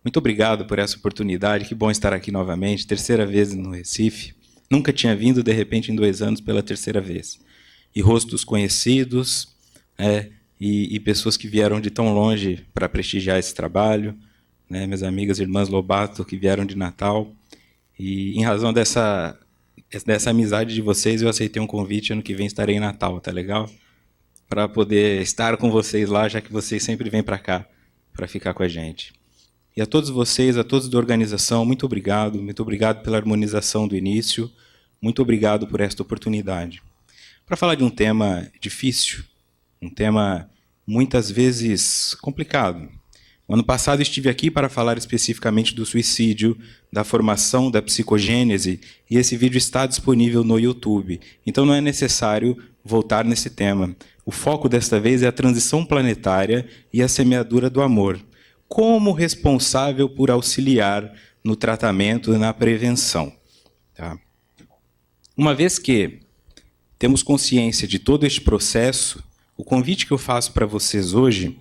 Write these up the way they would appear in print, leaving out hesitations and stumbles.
Muito obrigado por essa oportunidade. Que bom estar aqui novamente, terceira vez no Recife. Nunca tinha vindo, de repente, em 2 anos, pela terceira vez. E rostos conhecidos, e pessoas que vieram de tão longe para prestigiar esse trabalho, né? Minhas amigas, irmãs Lobato, que vieram de Natal. E em razão dessa amizade de vocês, eu aceitei um convite. Ano que vem estarei em Natal, tá legal? Para poder estar com vocês lá, já que vocês sempre vêm para cá para ficar com a gente. E a todos vocês, a todos da organização, muito obrigado pela harmonização do início, muito obrigado por esta oportunidade. Para falar de um tema difícil, um tema muitas vezes complicado. No ano passado estive aqui para falar especificamente do suicídio, da formação da psicogênese, e esse vídeo está disponível no YouTube. Então não é necessário voltar nesse tema. O foco desta vez é a transição planetária e a semeadura do amor, como responsável por auxiliar no tratamento e na prevenção. Tá? Uma vez que temos consciência de todo este processo, o convite que eu faço para vocês hoje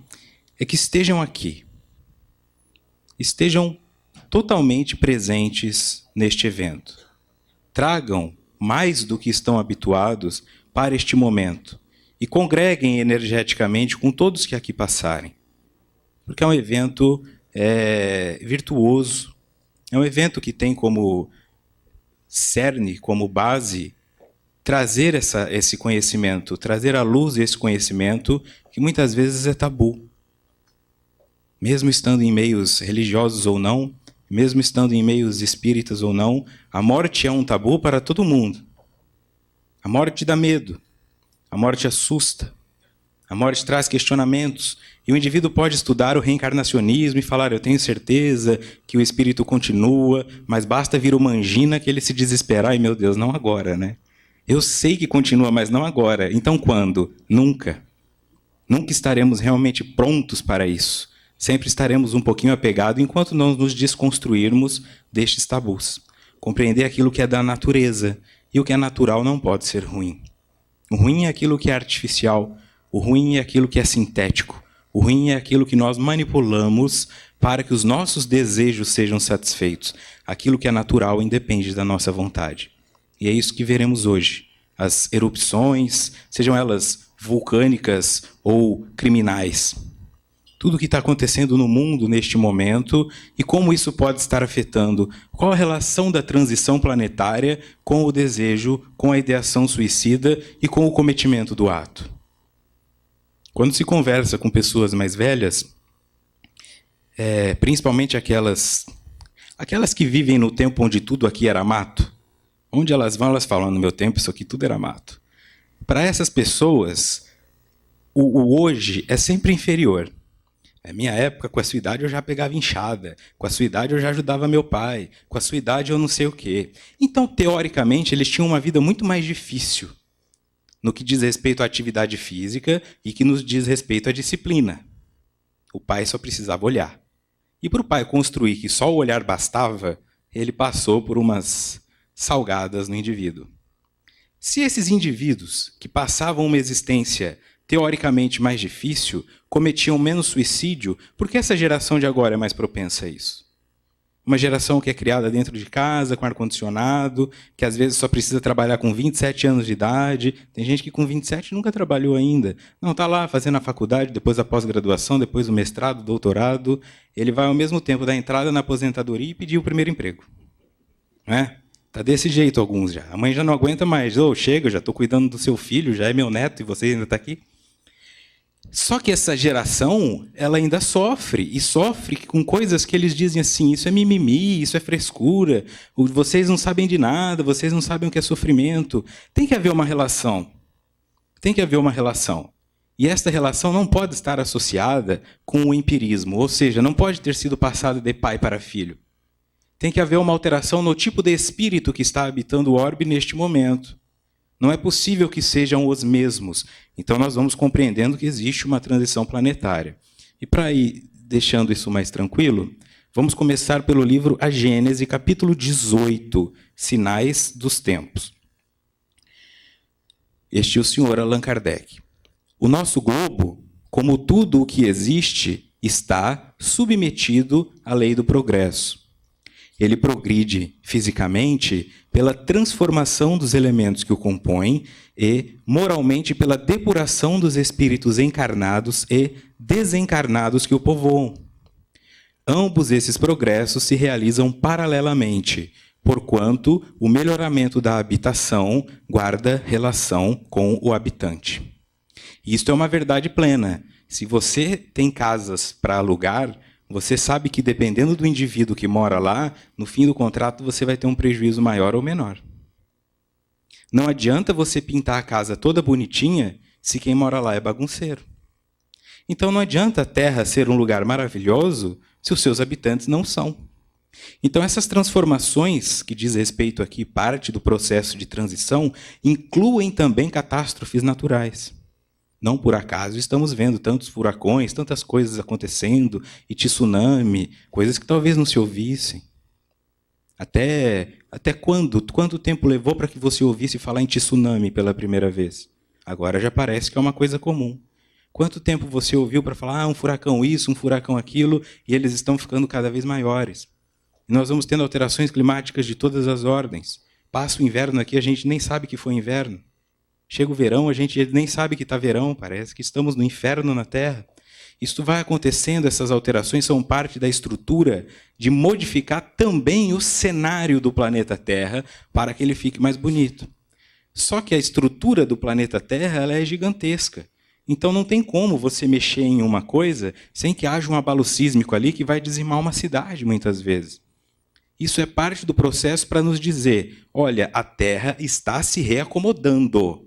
é que estejam aqui. Estejam totalmente presentes neste evento. Tragam mais do que estão habituados para este momento e congreguem energeticamente com todos que aqui passarem. Porque é um evento virtuoso, é um evento que tem como cerne, como base, trazer esse conhecimento, trazer à luz esse conhecimento que muitas vezes é tabu. Mesmo estando em meios religiosos ou não, mesmo estando em meios espíritas ou não, a morte é um tabu para todo mundo. A morte dá medo, a morte assusta, a morte traz questionamentos, e o indivíduo pode estudar o reencarnacionismo e falar, eu tenho certeza que o espírito continua, mas basta vir uma angina que ele se desesperar, e meu Deus, não agora, né? Eu sei que continua, mas não agora. Então quando? Nunca. Nunca estaremos realmente prontos para isso. Sempre estaremos um pouquinho apegados enquanto não nos desconstruirmos destes tabus. Compreender aquilo que é da natureza, e o que é natural não pode ser ruim. O ruim é aquilo que é artificial, o ruim é aquilo que é sintético, o ruim é aquilo que nós manipulamos para que os nossos desejos sejam satisfeitos. Aquilo que é natural independe da nossa vontade. E é isso que veremos hoje. As erupções, sejam elas vulcânicas ou criminais. Tudo o que está acontecendo no mundo neste momento e como isso pode estar afetando. Qual a relação da transição planetária com o desejo, com a ideação suicida e com o cometimento do ato. Quando se conversa com pessoas mais velhas, principalmente aquelas que vivem no tempo onde tudo aqui era mato, onde elas vão, elas falam, no meu tempo isso aqui tudo era mato. Para essas pessoas, o hoje é sempre inferior. Na minha época, com a sua idade, eu já pegava enxada. Com a sua idade, eu já ajudava meu pai. Com a sua idade, eu não sei o quê. Então, teoricamente, eles tinham uma vida muito mais difícil no que diz respeito à atividade física e que nos diz respeito à disciplina. O pai só precisava olhar. E para o pai construir que só o olhar bastava, ele passou por umas salgadas no indivíduo. Se esses indivíduos que passavam uma existência teoricamente mais difícil, cometiam menos suicídio, por que essa geração de agora é mais propensa a isso? Uma geração que é criada dentro de casa, com ar-condicionado, que às vezes só precisa trabalhar com 27 anos de idade. Tem gente que com 27 nunca trabalhou ainda. Não, está lá fazendo a faculdade, depois a pós-graduação, depois o mestrado, doutorado. Ele vai ao mesmo tempo dar entrada na aposentadoria e pedir o primeiro emprego. Não é? Está desse jeito alguns já. A mãe já não aguenta mais. Chega, eu já estou cuidando do seu filho, já é meu neto e você ainda está aqui. Só que essa geração, ela ainda sofre, e sofre com coisas que eles dizem assim, isso é mimimi, isso é frescura, vocês não sabem de nada, vocês não sabem o que é sofrimento. Tem que haver uma relação. Tem que haver uma relação. E esta relação não pode estar associada com o empirismo, ou seja, não pode ter sido passada de pai para filho. Tem que haver uma alteração no tipo de espírito que está habitando o orbe neste momento. Não é possível que sejam os mesmos. Então, nós vamos compreendendo que existe uma transição planetária. E para ir deixando isso mais tranquilo, vamos começar pelo livro A Gênese, capítulo 18, Sinais dos Tempos. Este é o senhor Allan Kardec. O nosso globo, como tudo o que existe, está submetido à lei do progresso. Ele progride fisicamente pela transformação dos elementos que o compõem e, moralmente, pela depuração dos espíritos encarnados e desencarnados que o povoam. Ambos esses progressos se realizam paralelamente, porquanto o melhoramento da habitação guarda relação com o habitante. Isto é uma verdade plena. Se você tem casas para alugar, você sabe que, dependendo do indivíduo que mora lá, no fim do contrato você vai ter um prejuízo maior ou menor. Não adianta você pintar a casa toda bonitinha se quem mora lá é bagunceiro. Então não adianta a Terra ser um lugar maravilhoso se os seus habitantes não são. Então essas transformações, que diz respeito aqui parte do processo de transição, incluem também catástrofes naturais. Não por acaso estamos vendo tantos furacões, tantas coisas acontecendo, e tsunami, coisas que talvez não se ouvissem. Até quando? Quanto tempo levou para que você ouvisse falar em tsunami pela primeira vez? Agora já parece que é uma coisa comum. Quanto tempo você ouviu para falar um furacão isso, um furacão aquilo, e eles estão ficando cada vez maiores? E nós vamos tendo alterações climáticas de todas as ordens. Passa o inverno aqui, a gente nem sabe que foi inverno. Chega o verão, a gente nem sabe que está verão, parece que estamos no inferno na Terra. Isso vai acontecendo, essas alterações são parte da estrutura de modificar também o cenário do planeta Terra para que ele fique mais bonito. Só que a estrutura do planeta Terra ela é gigantesca. Então não tem como você mexer em uma coisa sem que haja um abalo sísmico ali que vai dizimar uma cidade muitas vezes. Isso é parte do processo para nos dizer, olha, a Terra está se reacomodando.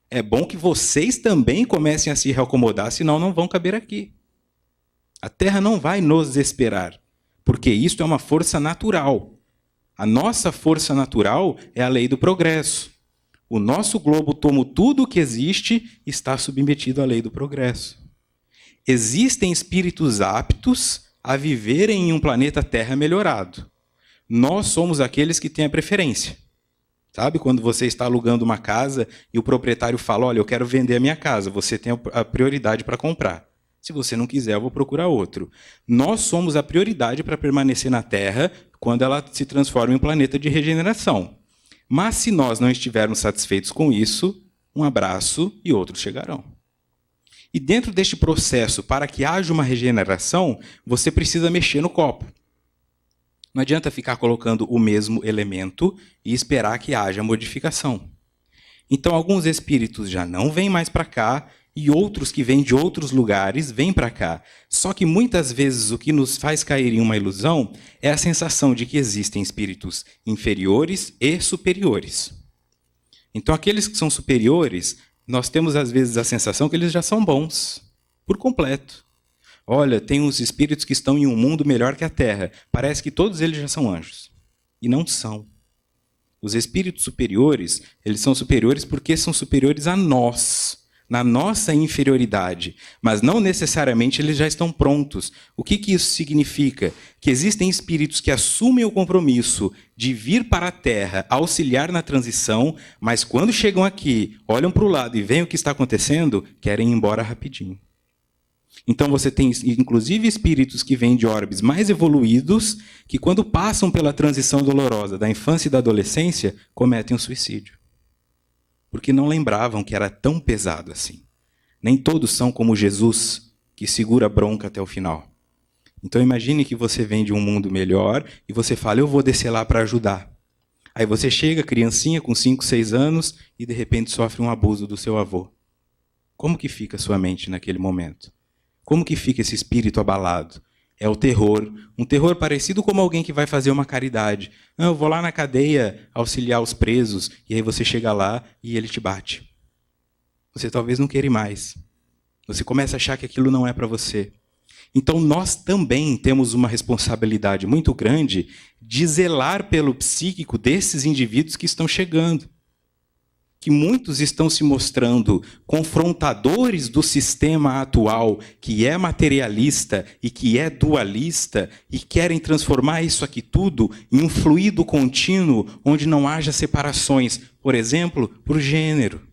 É bom que vocês também comecem a se reacomodar, senão não vão caber aqui. A Terra não vai nos esperar, porque isso é uma força natural. A nossa força natural é a lei do progresso. O nosso globo, como tudo o que existe, está submetido à lei do progresso. Existem espíritos aptos a viverem em um planeta Terra melhorado. Nós somos aqueles que têm a preferência. Sabe, quando você está alugando uma casa e o proprietário fala, olha, eu quero vender a minha casa, você tem a prioridade para comprar. Se você não quiser, eu vou procurar outro. Nós somos a prioridade para permanecer na Terra quando ela se transforma em um planeta de regeneração. Mas se nós não estivermos satisfeitos com isso, um abraço e outros chegarão. E dentro deste processo, para que haja uma regeneração, você precisa mexer no copo. Não adianta ficar colocando o mesmo elemento e esperar que haja modificação. Então, alguns espíritos já não vêm mais para cá e outros que vêm de outros lugares vêm para cá. Só que muitas vezes o que nos faz cair em uma ilusão é a sensação de que existem espíritos inferiores e superiores. Então, aqueles que são superiores, nós temos às vezes a sensação que eles já são bons, por completo. Olha, tem uns espíritos que estão em um mundo melhor que a Terra. Parece que todos eles já são anjos. E não são. Os espíritos superiores, eles são superiores porque são superiores a nós, na nossa inferioridade. Mas não necessariamente eles já estão prontos. O que isso significa? Que existem espíritos que assumem o compromisso de vir para a Terra, auxiliar na transição, mas quando chegam aqui, olham para o lado e veem o que está acontecendo, querem ir embora rapidinho. Então você tem, inclusive, espíritos que vêm de orbes mais evoluídos, que quando passam pela transição dolorosa da infância e da adolescência, cometem um suicídio. Porque não lembravam que era tão pesado assim. Nem todos são como Jesus, que segura a bronca até o final. Então imagine que você vem de um mundo melhor e você fala, eu vou descer lá para ajudar. Aí você chega, criancinha, com 5, 6 anos, e de repente sofre um abuso do seu avô. Como que fica a sua mente naquele momento? Como que fica esse espírito abalado? É o terror, um terror parecido como alguém que vai fazer uma caridade. Eu vou lá na cadeia auxiliar os presos, e aí você chega lá e ele te bate. Você talvez não queira ir mais. Você começa a achar que aquilo não é para você. Então nós também temos uma responsabilidade muito grande de zelar pelo psíquico desses indivíduos que estão chegando. Que muitos estão se mostrando confrontadores do sistema atual, que é materialista e que é dualista, e querem transformar isso aqui tudo em um fluido contínuo onde não haja separações, por exemplo, por gênero.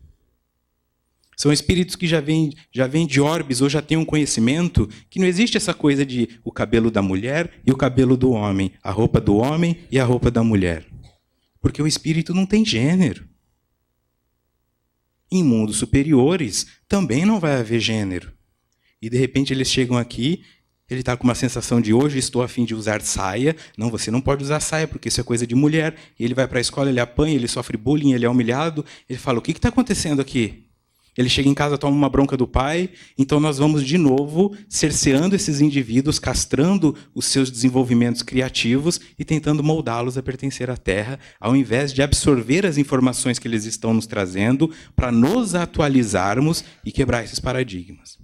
São espíritos que já vêm de orbes ou já têm um conhecimento que não existe essa coisa de o cabelo da mulher e o cabelo do homem, a roupa do homem e a roupa da mulher. Porque o espírito não tem gênero. Em mundos superiores também não vai haver gênero. E de repente eles chegam aqui, ele está com uma sensação de hoje estou a fim de usar saia. Não, você não pode usar saia porque isso é coisa de mulher. E ele vai para a escola, ele apanha, ele sofre bullying, ele é humilhado. Ele fala, o que está acontecendo aqui? Ele chega em casa, toma uma bronca do pai. Então nós vamos de novo cerceando esses indivíduos, castrando os seus desenvolvimentos criativos e tentando moldá-los a pertencer à Terra, ao invés de absorver as informações que eles estão nos trazendo para nos atualizarmos e quebrar esses paradigmas.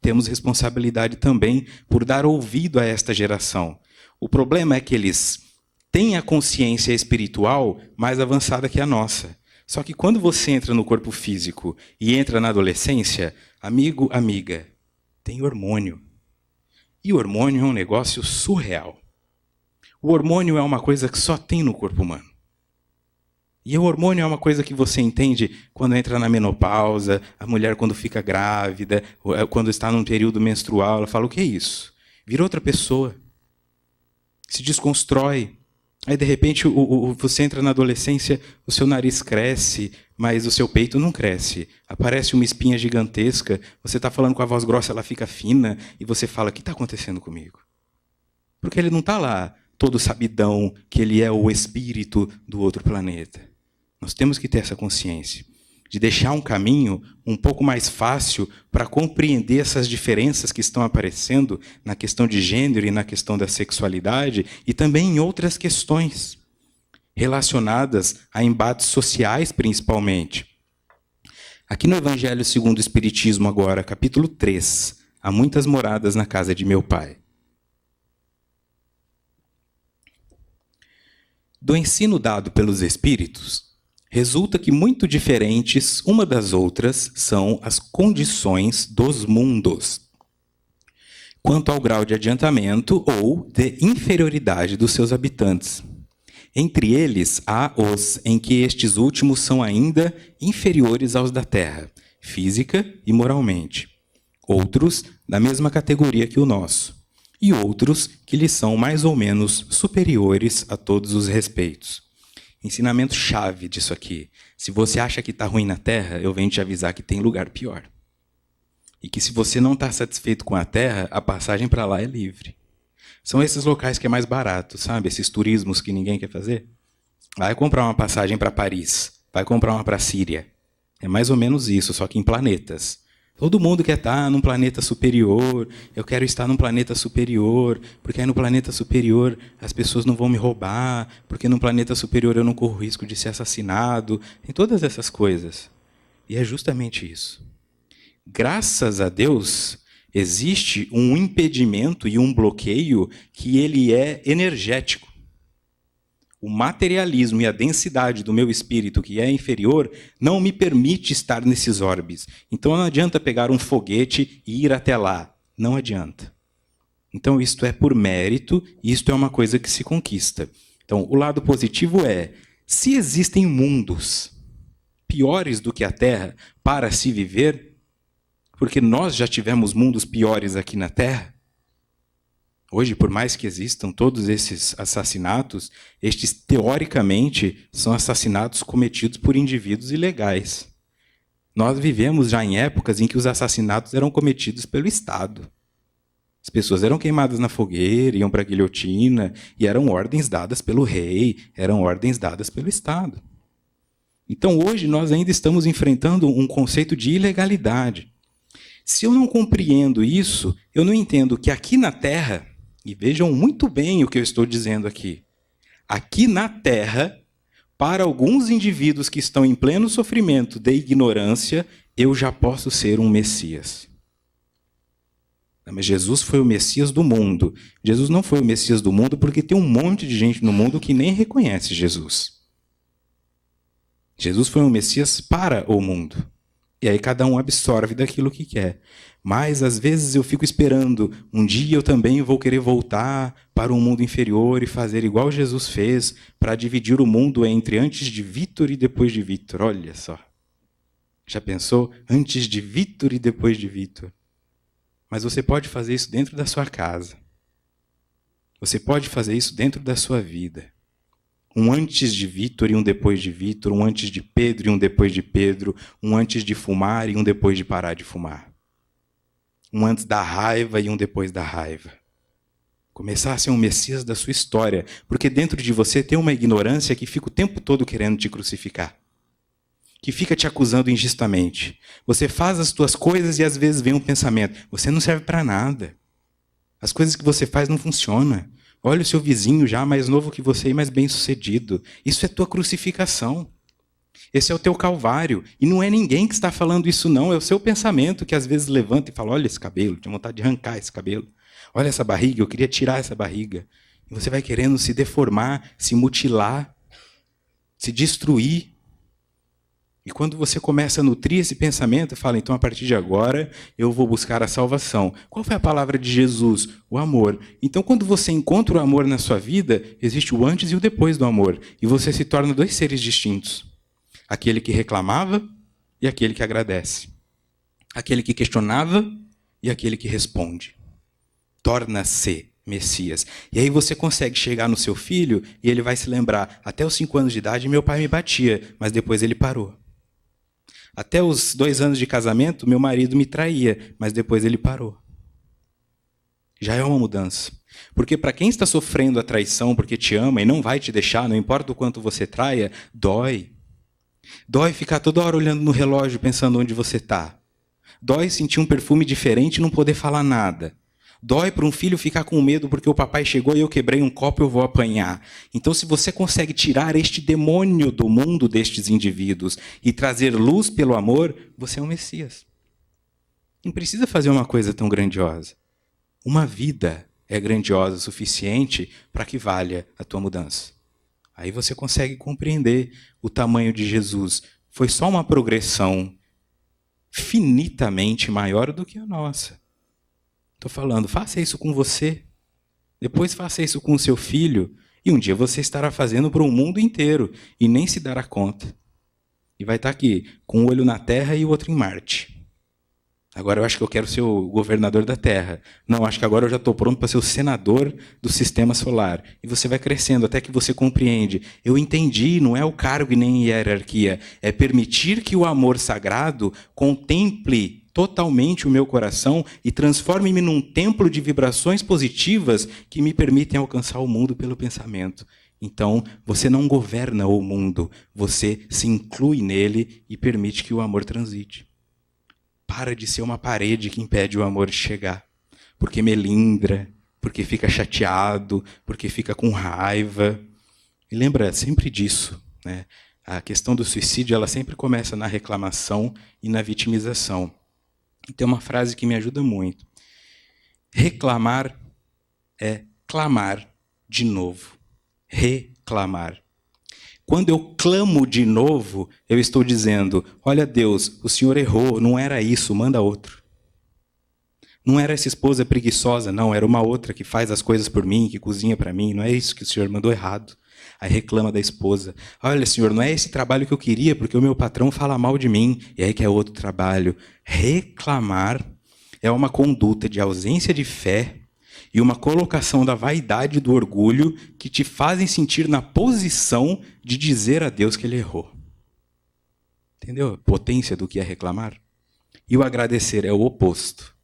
Temos responsabilidade também por dar ouvido a esta geração. O problema é que eles têm a consciência espiritual mais avançada que a nossa. Só que quando você entra no corpo físico e entra na adolescência, amigo, amiga, tem hormônio. E o hormônio é um negócio surreal. O hormônio é uma coisa que só tem no corpo humano. E o hormônio é uma coisa que você entende quando entra na menopausa, a mulher quando fica grávida, quando está num período menstrual, ela fala, o que é isso? Vira outra pessoa. Se desconstrói. Aí, de repente, você entra na adolescência, o seu nariz cresce, mas o seu peito não cresce. Aparece uma espinha gigantesca, você está falando com a voz grossa, ela fica fina, e você fala, o que está acontecendo comigo? Porque ele não está lá todo sabidão que ele é o espírito do outro planeta. Nós temos que ter essa consciência de deixar um caminho um pouco mais fácil para compreender essas diferenças que estão aparecendo na questão de gênero e na questão da sexualidade e também em outras questões relacionadas a embates sociais, principalmente. Aqui no Evangelho segundo o Espiritismo agora, capítulo 3, há muitas moradas na casa de meu Pai. Do ensino dado pelos Espíritos, resulta que muito diferentes uma das outras são as condições dos mundos, quanto ao grau de adiantamento ou de inferioridade dos seus habitantes. Entre eles, há os em que estes últimos são ainda inferiores aos da Terra, física e moralmente. Outros da mesma categoria que o nosso, e outros que lhes são mais ou menos superiores a todos os respeitos. Ensinamento chave disso aqui. Se você acha que está ruim na Terra, eu venho te avisar que tem lugar pior. E que se você não está satisfeito com a Terra, a passagem para lá é livre. São esses locais que é mais barato, sabe? Esses turismos que ninguém quer fazer. Vai comprar uma passagem para Paris, vai comprar uma para a Síria. É mais ou menos isso, só que em planetas. Todo mundo quer estar num planeta superior, eu quero estar num planeta superior, porque aí no planeta superior as pessoas não vão me roubar, porque no planeta superior eu não corro risco de ser assassinado, tem todas essas coisas. E é justamente isso. Graças a Deus, existe um impedimento e um bloqueio que ele é energético. O materialismo e a densidade do meu espírito, que é inferior, não me permite estar nesses orbes. Então não adianta pegar um foguete e ir até lá. Não adianta. Então isto é por mérito, e isto é uma coisa que se conquista. Então o lado positivo é, se existem mundos piores do que a Terra para se viver, porque nós já tivemos mundos piores aqui na Terra, hoje, por mais que existam todos esses assassinatos, estes, teoricamente, são assassinatos cometidos por indivíduos ilegais. Nós vivemos já em épocas em que os assassinatos eram cometidos pelo Estado. As pessoas eram queimadas na fogueira, iam para a guilhotina, e eram ordens dadas pelo rei, eram ordens dadas pelo Estado. Então, hoje, nós ainda estamos enfrentando um conceito de ilegalidade. Se eu não compreendo isso, eu não entendo que aqui na Terra, e vejam muito bem o que eu estou dizendo aqui. Aqui na Terra, para alguns indivíduos que estão em pleno sofrimento de ignorância, eu já posso ser um Messias. Mas Jesus foi o Messias do mundo. Jesus não foi o Messias do mundo porque tem um monte de gente no mundo que nem reconhece Jesus. Jesus foi um Messias para o mundo. E aí cada um absorve daquilo que quer. Mas, às vezes, eu fico esperando. Um dia eu também vou querer voltar para um mundo inferior e fazer igual Jesus fez, para dividir o mundo entre antes de Vítor e depois de Vítor. Olha só. Já pensou? Antes de Vitor e depois de Vitor. Mas você pode fazer isso dentro da sua casa. Você pode fazer isso dentro da sua vida. Um antes de Vitor e um depois de Vitor, um antes de Pedro e um depois de Pedro, um antes de fumar e um depois de parar de fumar. Um antes da raiva e um depois da raiva. Começar a ser um Messias da sua história, porque dentro de você tem uma ignorância que fica o tempo todo querendo te crucificar, que fica te acusando injustamente. Você faz as tuas coisas e às vezes vem um pensamento: você não serve para nada. As coisas que você faz não funcionam. Olha o seu vizinho já mais novo que você e mais bem-sucedido. Isso é tua crucificação. Esse é o teu calvário. E não é ninguém que está falando isso, não. É o seu pensamento que às vezes levanta e fala: olha esse cabelo, tinha vontade de arrancar esse cabelo. Olha essa barriga, eu queria tirar essa barriga. E você vai querendo se deformar, se mutilar, se destruir. E quando você começa a nutrir esse pensamento, fala: então a partir de agora eu vou buscar a salvação. Qual foi a palavra de Jesus? O amor. Então quando você encontra o amor na sua vida, existe o antes e o depois do amor. E você se torna dois seres distintos. Aquele que reclamava e aquele que agradece. Aquele que questionava e aquele que responde. Torna-se Messias. E aí você consegue chegar no seu filho e ele vai se lembrar: até os 5 anos de idade meu pai me batia, mas depois ele parou. Até os 2 anos de casamento meu marido me traía, mas depois ele parou. Já é uma mudança. Porque para quem está sofrendo a traição porque te ama e não vai te deixar, não importa o quanto você traia, dói. Dói ficar toda hora olhando no relógio pensando onde você está. Dói sentir um perfume diferente e não poder falar nada. Dói para um filho ficar com medo porque o papai chegou e eu quebrei um copo e eu vou apanhar. Então, se você consegue tirar este demônio do mundo destes indivíduos e trazer luz pelo amor, você é um Messias. Não precisa fazer uma coisa tão grandiosa. Uma vida é grandiosa o suficiente para que valha a tua mudança. Aí você consegue compreender o tamanho de Jesus. Foi só uma progressão finitamente maior do que a nossa. Estou falando, faça isso com você. Depois faça isso com o seu filho. E um dia você estará fazendo para o mundo inteiro. E nem se dará conta. E vai estar aqui, com um olho na Terra e o outro em Marte. Agora eu acho que eu quero ser o governador da Terra. Não, acho que agora eu já estou pronto para ser o senador do sistema solar. E você vai crescendo até que você compreende. Eu entendi, não é o cargo e nem hierarquia. É permitir que o amor sagrado contemple totalmente o meu coração e transforme-me num templo de vibrações positivas que me permitem alcançar o mundo pelo pensamento. Então, você não governa o mundo, você se inclui nele e permite que o amor transite. Para de ser uma parede que impede o amor de chegar. Porque melindra, porque fica chateado, porque fica com raiva. E lembra sempre disso, né? A questão do suicídio, ela sempre começa na reclamação e na vitimização. E tem uma frase que me ajuda muito. Reclamar é clamar de novo. Reclamar. Quando eu clamo de novo, eu estou dizendo: olha Deus, o Senhor errou, não era isso, manda outro. Não era essa esposa preguiçosa, não, era uma outra que faz as coisas por mim, que cozinha para mim, não é isso que o Senhor mandou errado. Aí reclama da esposa: olha Senhor, não é esse trabalho que eu queria, porque o meu patrão fala mal de mim, e aí que é outro trabalho. Reclamar é uma conduta de ausência de fé e uma colocação da vaidade e do orgulho que te fazem sentir na posição de dizer a Deus que ele errou. Entendeu a potência do que é reclamar? E o agradecer é o oposto.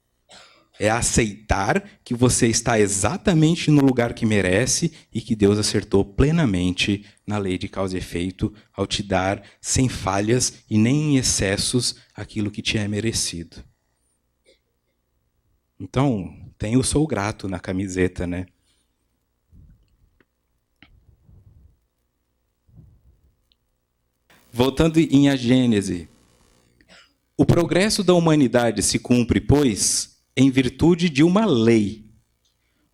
É aceitar que você está exatamente no lugar que merece e que Deus acertou plenamente na lei de causa e efeito ao te dar, sem falhas e nem em excessos, aquilo que te é merecido. Então, tem o sou grato na camiseta, né? Voltando em A Gênese. O progresso da humanidade se cumpre, pois, em virtude de uma lei.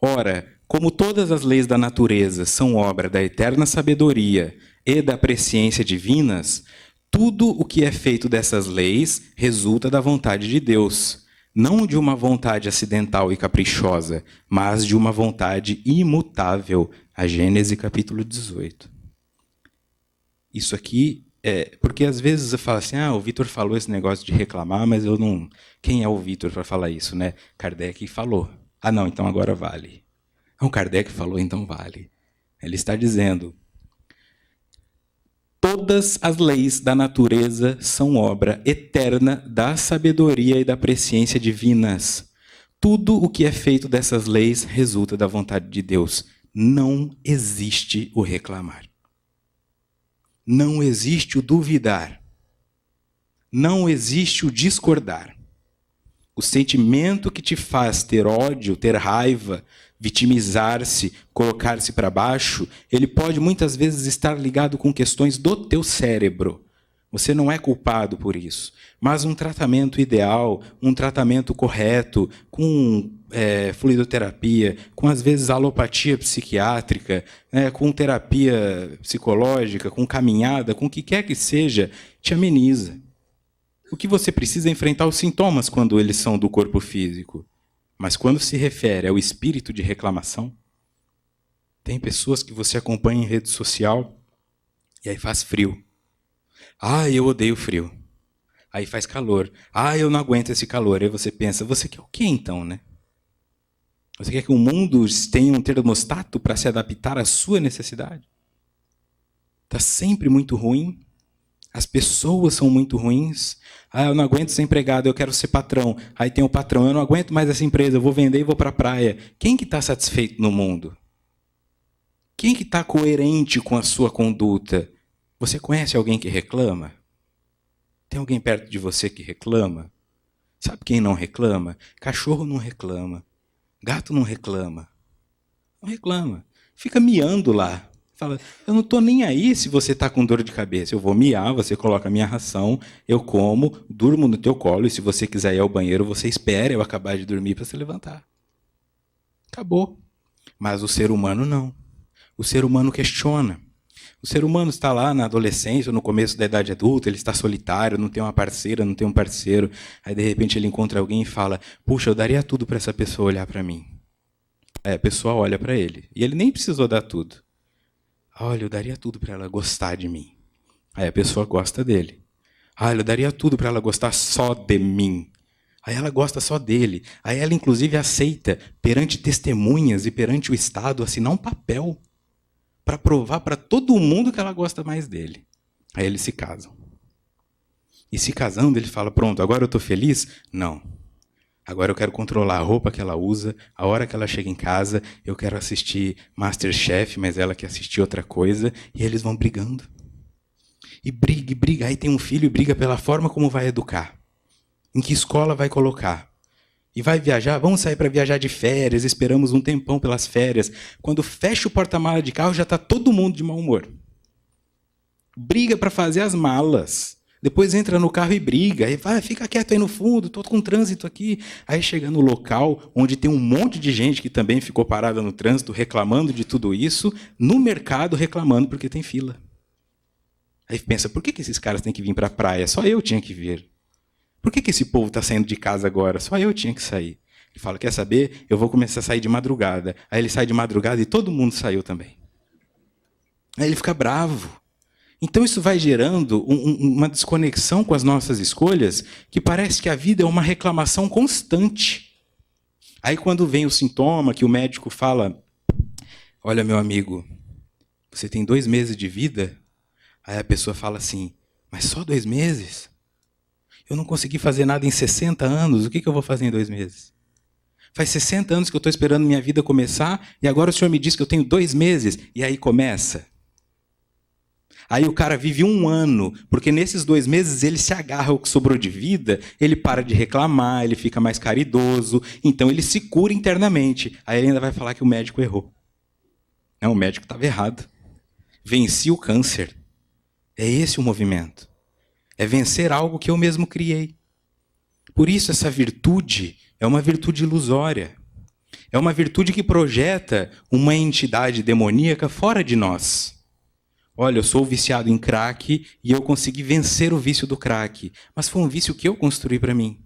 Ora, como todas as leis da natureza são obra da eterna sabedoria e da presciência divinas, tudo o que é feito dessas leis resulta da vontade de Deus, não de uma vontade acidental e caprichosa, mas de uma vontade imutável. A Gênese capítulo 18. Isso aqui Porque às vezes eu falo assim, o Vitor falou esse negócio de reclamar, mas eu não... Quem é o Vitor para falar isso, né? Kardec falou. Não, então agora vale. Kardec falou, então vale. Ele está dizendo, todas as leis da natureza são obra eterna da sabedoria e da presciência divinas. Tudo o que é feito dessas leis resulta da vontade de Deus. Não existe o reclamar. Não existe o duvidar. Não existe o discordar. O sentimento que te faz ter ódio, ter raiva, vitimizar-se, colocar-se para baixo, ele pode muitas vezes estar ligado com questões do teu cérebro. Você não é culpado por isso. Mas um tratamento ideal, um tratamento correto, com fluidoterapia, com às vezes alopatia psiquiátrica, com terapia psicológica, com caminhada, com o que quer que seja, te ameniza. O que você precisa é enfrentar os sintomas quando eles são do corpo físico. Mas quando se refere ao espírito de reclamação, tem pessoas que você acompanha em rede social e aí faz frio. Eu odeio frio. Aí faz calor. Eu não aguento esse calor. Aí você pensa, você quer o quê então, né? Você quer que o mundo tenha um termostato para se adaptar à sua necessidade? Está sempre muito ruim. As pessoas são muito ruins. Eu não aguento ser empregado, eu quero ser patrão. Aí tem o patrão, eu não aguento mais essa empresa, eu vou vender e vou para a praia. Quem que está satisfeito no mundo? Quem que está coerente com a sua conduta? Você conhece alguém que reclama? Tem alguém perto de você que reclama? Sabe quem não reclama? Cachorro não reclama. Gato não reclama. Não reclama. Fica miando lá. Fala, eu não estou nem aí se você está com dor de cabeça. Eu vou miar, você coloca a minha ração, eu como, durmo no teu colo, e se você quiser ir ao banheiro, você espera eu acabar de dormir para se levantar. Acabou. Mas o ser humano não. O ser humano questiona. O ser humano está lá na adolescência, no começo da idade adulta, ele está solitário, não tem uma parceira, não tem um parceiro. Aí, de repente, ele encontra alguém e fala, puxa, eu daria tudo para essa pessoa olhar para mim. A pessoa olha para ele. E ele nem precisou dar tudo. Olha, eu daria tudo para ela gostar de mim. Aí a pessoa gosta dele. Eu daria tudo para ela gostar só de mim. Aí ela gosta só dele. Aí ela, inclusive, aceita, perante testemunhas e perante o Estado, assinar um papel para provar para todo mundo que ela gosta mais dele. Aí eles se casam. E se casando, ele fala, pronto, agora eu estou feliz? Não. Agora eu quero controlar a roupa que ela usa, a hora que ela chega em casa, eu quero assistir MasterChef, mas ela quer assistir outra coisa, e eles vão brigando. E briga. Aí tem um filho e briga pela forma como vai educar. Em que escola vai colocar. E vai viajar, vamos sair para viajar de férias, esperamos um tempão pelas férias. Quando fecha o porta-mala de carro, já está todo mundo de mau humor. Briga para fazer as malas. Depois entra no carro e briga. Aí vai, fica quieto aí no fundo, estou com trânsito aqui. Aí chega no local onde tem um monte de gente que também ficou parada no trânsito, reclamando de tudo isso, no mercado reclamando porque tem fila. Aí pensa, por que esses caras têm que vir para a praia? Só eu tinha que vir. Por que esse povo está saindo de casa agora? Só eu tinha que sair. Ele fala, quer saber? Eu vou começar a sair de madrugada. Aí ele sai de madrugada e todo mundo saiu também. Aí ele fica bravo. Então isso vai gerando uma desconexão com as nossas escolhas, que parece que a vida é uma reclamação constante. Aí quando vem o sintoma, que o médico fala, olha, meu amigo, você tem 2 meses de vida? Aí a pessoa fala assim, mas só 2 meses? Eu não consegui fazer nada em 60 anos, o que eu vou fazer em 2 meses? Faz 60 anos que eu estou esperando minha vida começar, e agora o senhor me diz que eu tenho 2 meses, e aí começa. Aí o cara vive 1 ano, porque nesses 2 meses ele se agarra ao que sobrou de vida, ele para de reclamar, ele fica mais caridoso, então ele se cura internamente. Aí ele ainda vai falar que o médico errou. Não, o médico estava errado. Venci o câncer. É esse o movimento. É vencer algo que eu mesmo criei. Por isso essa virtude é uma virtude ilusória. É uma virtude que projeta uma entidade demoníaca fora de nós. Olha, eu sou viciado em crack e eu consegui vencer o vício do crack. Mas foi um vício que eu construí para mim.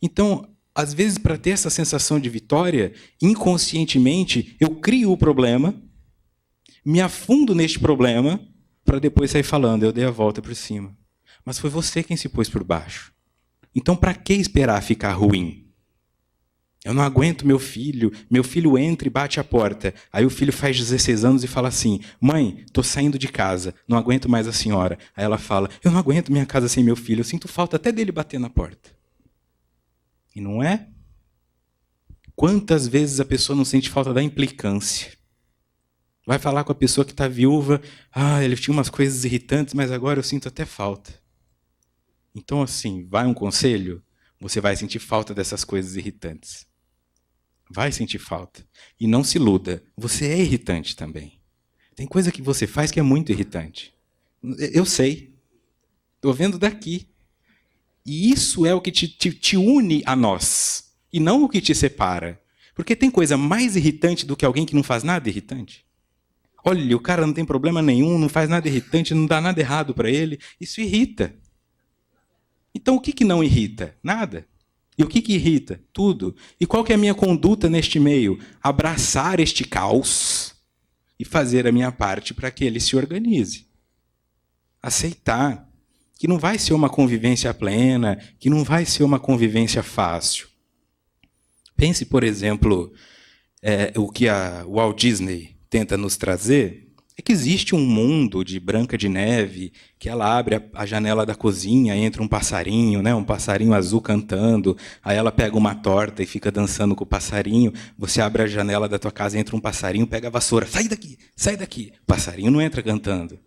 Então, às vezes, para ter essa sensação de vitória, inconscientemente, eu crio o problema, me afundo neste problema, para depois sair falando, eu dei a volta por cima. Mas foi você quem se pôs por baixo. Então, para que esperar ficar ruim? Eu não aguento meu filho entra e bate a porta. Aí o filho faz 16 anos e fala assim, mãe, estou saindo de casa, não aguento mais a senhora. Aí ela fala, eu não aguento minha casa sem meu filho, eu sinto falta até dele bater na porta. E não é? Quantas vezes a pessoa não sente falta da implicância? Vai falar com a pessoa que está viúva, ele tinha umas coisas irritantes, mas agora eu sinto até falta. Então, assim, vai um conselho, você vai sentir falta dessas coisas irritantes. Vai sentir falta. E não se iluda, você é irritante também. Tem coisa que você faz que é muito irritante. Eu sei. Estou vendo daqui. E isso é o que te une a nós, e não o que te separa. Porque tem coisa mais irritante do que alguém que não faz nada irritante? Olha, o cara não tem problema nenhum, não faz nada irritante, não dá nada errado para ele. Isso irrita. Então, o que não irrita? Nada. E o que irrita? Tudo. E qual que é a minha conduta neste meio? Abraçar este caos e fazer a minha parte para que ele se organize. Aceitar que não vai ser uma convivência plena, que não vai ser uma convivência fácil. Pense, por exemplo, o que o Walt Disney tenta nos trazer, é que existe um mundo de Branca de Neve, que ela abre a janela da cozinha, entra um passarinho, né, um passarinho azul cantando, aí ela pega uma torta e fica dançando com o passarinho, você abre a janela da tua casa, entra um passarinho, pega a vassoura, sai daqui, sai daqui. O passarinho não entra cantando.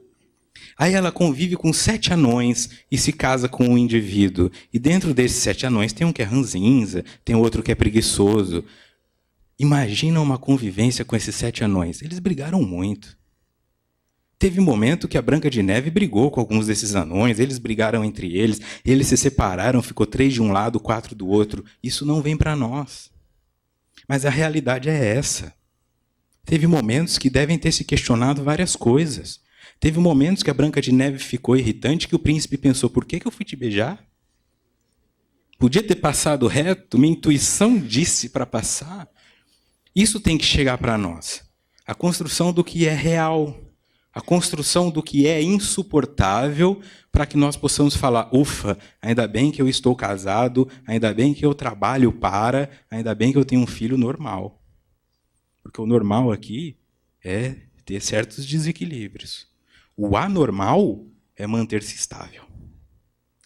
Aí ela convive com 7 anões e se casa com um indivíduo. E dentro desses 7 anões tem um que é ranzinza, tem outro que é preguiçoso. Imagina uma convivência com esses 7 anões. Eles brigaram muito. Teve um momento que a Branca de Neve brigou com alguns desses anões, eles brigaram entre eles se separaram, ficou 3 de um lado, 4 do outro. Isso não vem para nós. Mas a realidade é essa. Teve momentos que devem ter se questionado várias coisas. Teve momentos que a Branca de Neve ficou irritante, que o príncipe pensou, por que eu fui te beijar? Podia ter passado reto, minha intuição disse para passar. Isso tem que chegar para nós. A construção do que é real. A construção do que é insuportável para que nós possamos falar, ufa, ainda bem que eu estou casado, ainda bem que eu trabalho ainda bem que eu tenho um filho normal. Porque o normal aqui é ter certos desequilíbrios. O anormal é manter-se estável.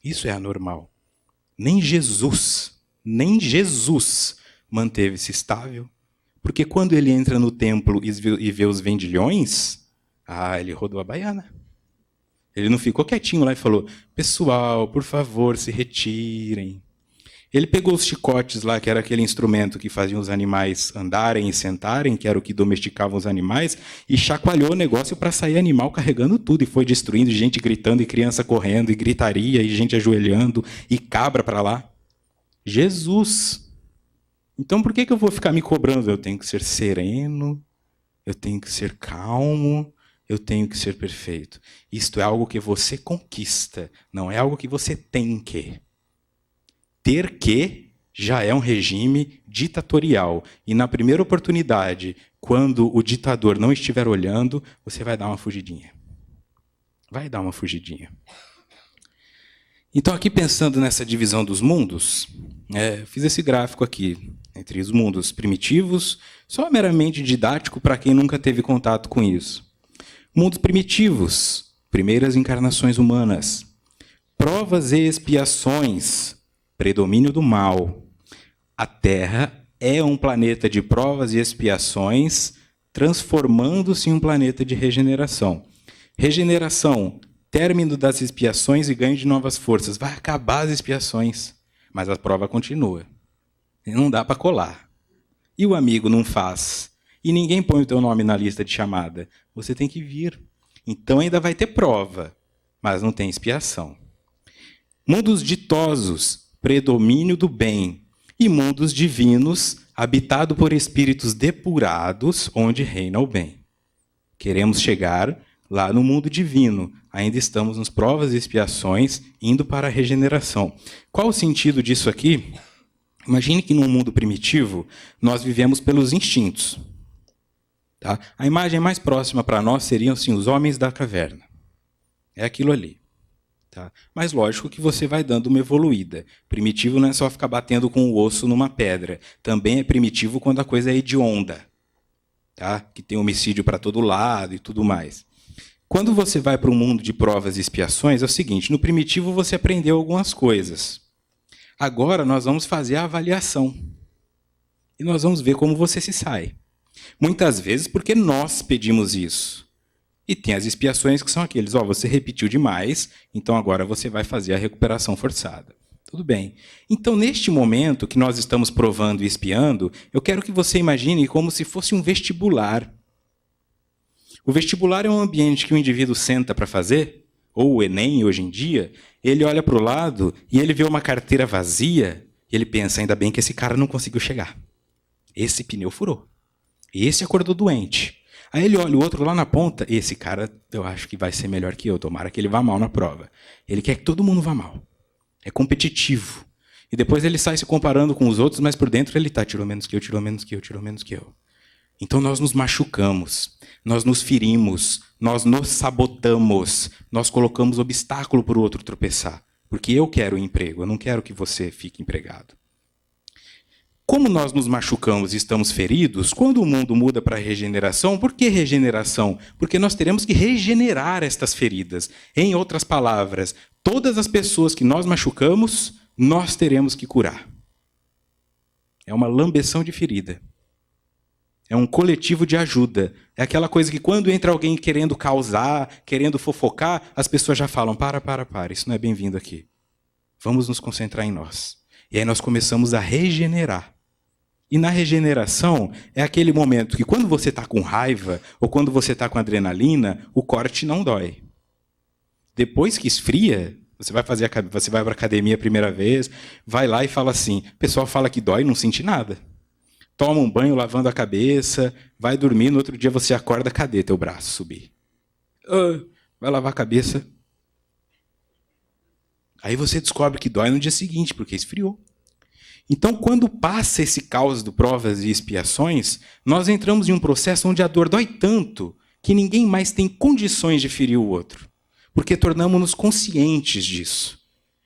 Isso é anormal. Nem Jesus manteve-se estável, porque quando ele entra no templo e vê os vendilhões, ele rodou a baiana. Ele não ficou quietinho lá e falou, pessoal, por favor, se retirem. Ele pegou os chicotes lá, que era aquele instrumento que fazia os animais andarem e sentarem, que era o que domesticava os animais, e chacoalhou o negócio para sair animal carregando tudo, e foi destruindo, gente gritando, e criança correndo, e gritaria, e gente ajoelhando, e cabra para lá. Jesus! Então por que eu vou ficar me cobrando? Eu tenho que ser sereno, eu tenho que ser calmo, eu tenho que ser perfeito. Isto é algo que você conquista, não é algo que você tem que. Ter que já é um regime ditatorial. E na primeira oportunidade, quando o ditador não estiver olhando, você vai dar uma fugidinha. Vai dar uma fugidinha. Então, aqui pensando nessa divisão dos mundos, fiz esse gráfico aqui, entre os mundos primitivos, só meramente didático para quem nunca teve contato com isso. Mundos primitivos, primeiras encarnações humanas. Provas e expiações, predomínio do mal. A Terra é um planeta de provas e expiações, transformando-se em um planeta de regeneração. Regeneração, término das expiações e ganho de novas forças. Vai acabar as expiações, mas a prova continua. Não dá para colar. E o amigo não faz. E ninguém põe o teu nome na lista de chamada. Você tem que vir. Então ainda vai ter prova, mas não tem expiação. Mundos ditosos, predomínio do bem. E mundos divinos, habitado por espíritos depurados, onde reina o bem. Queremos chegar lá no mundo divino. Ainda estamos nas provas e expiações, indo para a regeneração. Qual o sentido disso aqui? Imagine que num mundo primitivo, nós vivemos pelos instintos. Tá? A imagem mais próxima para nós seriam assim, os homens da caverna. É aquilo ali. Tá? Mas lógico que você vai dando uma evoluída. Primitivo não é só ficar batendo com o osso numa pedra. Também é primitivo quando a coisa é hedionda. Tá? Que tem homicídio para todo lado e tudo mais. Quando você vai para um mundo de provas e expiações, é o seguinte, no primitivo você aprendeu algumas coisas. Agora nós vamos fazer a avaliação. E nós vamos ver como você se sai. Muitas vezes porque nós pedimos isso. E tem as expiações que são aqueles, você repetiu demais, então agora você vai fazer a recuperação forçada. Tudo bem. Então, neste momento que nós estamos provando e expiando, eu quero que você imagine como se fosse um vestibular. O vestibular é um ambiente que o indivíduo senta para fazer, ou o Enem hoje em dia, ele olha para o lado e ele vê uma carteira vazia e ele pensa, ainda bem que esse cara não conseguiu chegar. Esse pneu furou. Esse acordou doente. Aí ele olha o outro lá na ponta, esse cara eu acho que vai ser melhor que eu, tomara que ele vá mal na prova. Ele quer que todo mundo vá mal. É competitivo. E depois ele sai se comparando com os outros, mas por dentro ele tirou menos que eu, tirou menos que eu, tirou menos que eu. Então nós nos machucamos, nós nos ferimos, nós nos sabotamos, nós colocamos obstáculo para o outro tropeçar. Porque eu quero o emprego, eu não quero que você fique empregado. Como nós nos machucamos e estamos feridos, quando o mundo muda para a regeneração, por que regeneração? Porque nós teremos que regenerar estas feridas. Em outras palavras, todas as pessoas que nós machucamos, nós teremos que curar. É uma lambeção de ferida. É um coletivo de ajuda. É aquela coisa que quando entra alguém querendo causar, querendo fofocar, as pessoas já falam, para, isso não é bem-vindo aqui. Vamos nos concentrar em nós. E aí nós começamos a regenerar. E na regeneração é aquele momento que quando você está com raiva ou quando você está com adrenalina, o corte não dói. Depois que esfria, você vai para a academia a primeira vez, vai lá e fala assim, o pessoal fala que dói, não sente nada. Toma um banho lavando a cabeça, vai dormir, no outro dia você acorda, cadê teu braço subir? Vai lavar a cabeça. Aí você descobre que dói no dia seguinte, porque esfriou. Então, quando passa esse caos de provas e expiações, nós entramos em um processo onde a dor dói tanto que ninguém mais tem condições de ferir o outro, porque tornamos-nos conscientes disso.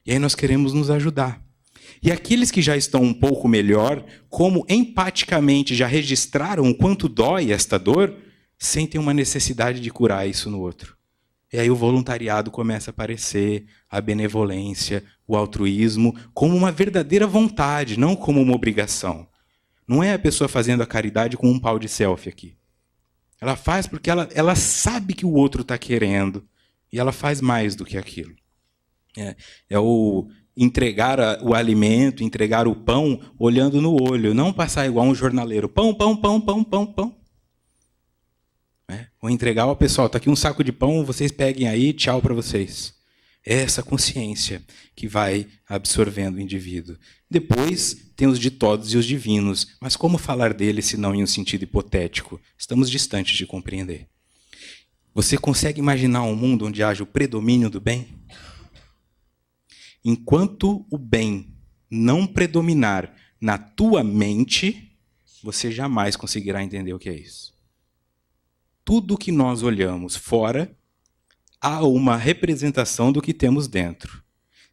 E aí nós queremos nos ajudar. E aqueles que já estão um pouco melhor, como empaticamente já registraram o quanto dói esta dor, sentem uma necessidade de curar isso no outro. E aí o voluntariado começa a aparecer, a benevolência, o altruísmo, como uma verdadeira vontade, não como uma obrigação. Não é a pessoa fazendo a caridade com um pau de selfie aqui. Ela faz porque ela sabe que o outro está querendo, e ela faz mais do que aquilo. É o entregar o alimento, entregar o pão, olhando no olho, não passar igual um jornaleiro. Pão, pão, pão, pão, pão, pão. Ou entregar ao pessoal, está aqui um saco de pão, vocês peguem aí, tchau para vocês. É essa consciência que vai absorvendo o indivíduo. Depois tem os ditodos e os divinos, mas como falar deles se não em um sentido hipotético? Estamos distantes de compreender. Você consegue imaginar um mundo onde haja o predomínio do bem? Enquanto o bem não predominar na tua mente, você jamais conseguirá entender o que é isso. Tudo que nós olhamos fora, há uma representação do que temos dentro.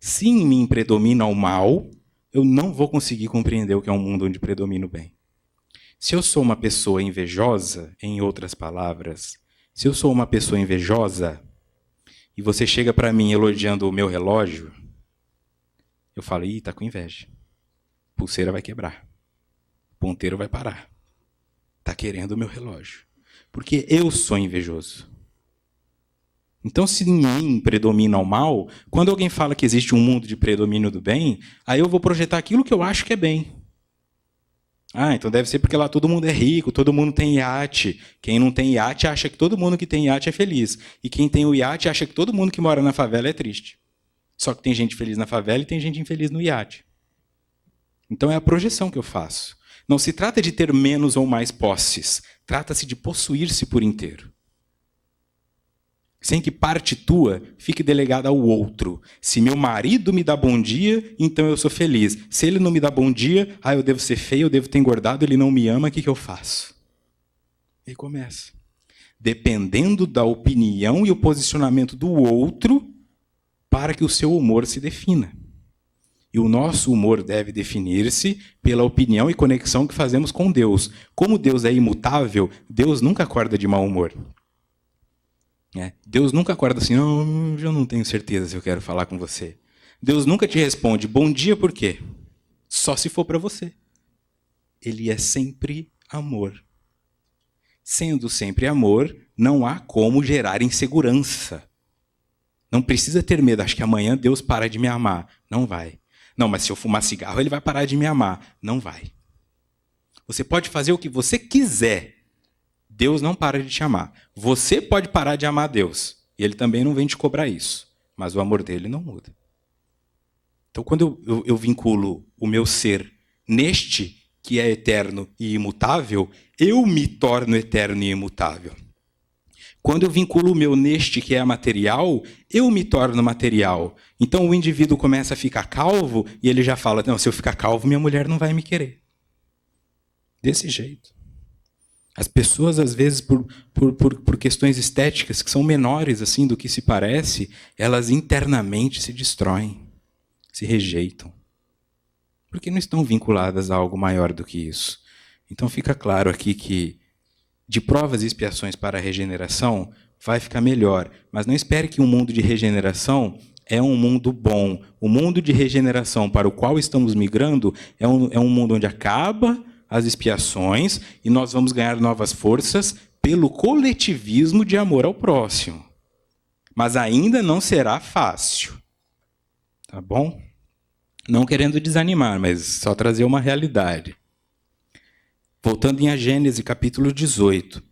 Se em mim predomina o mal, eu não vou conseguir compreender o que é um mundo onde predomina o bem. Se eu sou uma pessoa invejosa, em outras palavras, se eu sou uma pessoa invejosa, e você chega para mim elogiando o meu relógio, eu falo, está com inveja. Pulseira vai quebrar. Ponteiro vai parar. Está querendo o meu relógio. Porque eu sou invejoso. Então, se em mim predomina o mal, quando alguém fala que existe um mundo de predomínio do bem, aí eu vou projetar aquilo que eu acho que é bem. Então deve ser porque lá todo mundo é rico, todo mundo tem iate. Quem não tem iate acha que todo mundo que tem iate é feliz. E quem tem o iate acha que todo mundo que mora na favela é triste. Só que tem gente feliz na favela e tem gente infeliz no iate. Então é a projeção que eu faço. Não se trata de ter menos ou mais posses. Trata-se de possuir-se por inteiro. Sem que parte tua fique delegada ao outro. Se meu marido me dá bom dia, então eu sou feliz. Se ele não me dá bom dia, eu devo ser feio, eu devo ter engordado, ele não me ama, o que eu faço? E aí começa. dependendo da opinião e o posicionamento do outro para que o seu humor se defina. E o nosso humor deve definir-se pela opinião e conexão que fazemos com Deus. Como Deus é imutável, Deus nunca acorda de mau humor. Deus nunca acorda assim, não, eu não tenho certeza se eu quero falar com você. Deus nunca te responde, bom dia, por quê? Só se for para você. Ele é sempre amor. Sendo sempre amor, não há como gerar insegurança. Não precisa ter medo, acho que amanhã Deus para de me amar. Não vai. Não, mas se eu fumar cigarro, ele vai parar de me amar. Não vai. Você pode fazer o que você quiser. Deus não para de te amar. Você pode parar de amar Deus. E ele também não vem te cobrar isso. Mas o amor dele não muda. Então, quando eu vinculo o meu ser neste, que é eterno e imutável, eu me torno eterno e imutável. Quando eu vinculo o meu neste, que é material, eu me torno material. Então o indivíduo começa a ficar calvo e ele já fala, não, se eu ficar calvo, minha mulher não vai me querer. Desse jeito. As pessoas, às vezes, por questões estéticas que são menores assim do que se parece, elas internamente se destroem, se rejeitam. Porque não estão vinculadas a algo maior do que isso. Então fica claro aqui que de provas e expiações para a regeneração, vai ficar melhor. Mas não espere que um mundo de regeneração é um mundo bom. O mundo de regeneração para o qual estamos migrando é um mundo onde acaba as expiações e nós vamos ganhar novas forças pelo coletivismo de amor ao próximo. Mas ainda não será fácil. Tá bom? Não querendo desanimar, mas só trazer uma realidade. Voltando em Gênesis, capítulo 18.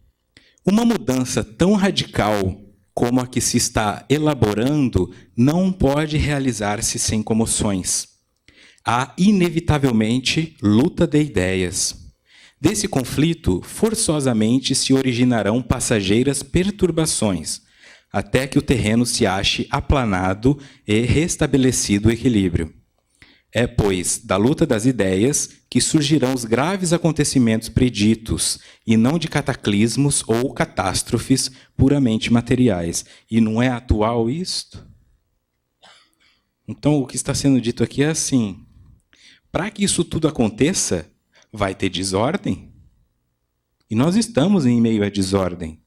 Uma mudança tão radical como a que se está elaborando não pode realizar-se sem comoções. Há, inevitavelmente, luta de ideias. Desse conflito, forçosamente se originarão passageiras perturbações, até que o terreno se ache aplanado e restabelecido o equilíbrio. É, pois, da luta das ideias que surgirão os graves acontecimentos preditos, e não de cataclismos ou catástrofes puramente materiais. E não é atual isto? Então, o que está sendo dito aqui é assim, para que isso tudo aconteça, vai ter desordem. E nós estamos em meio à desordem.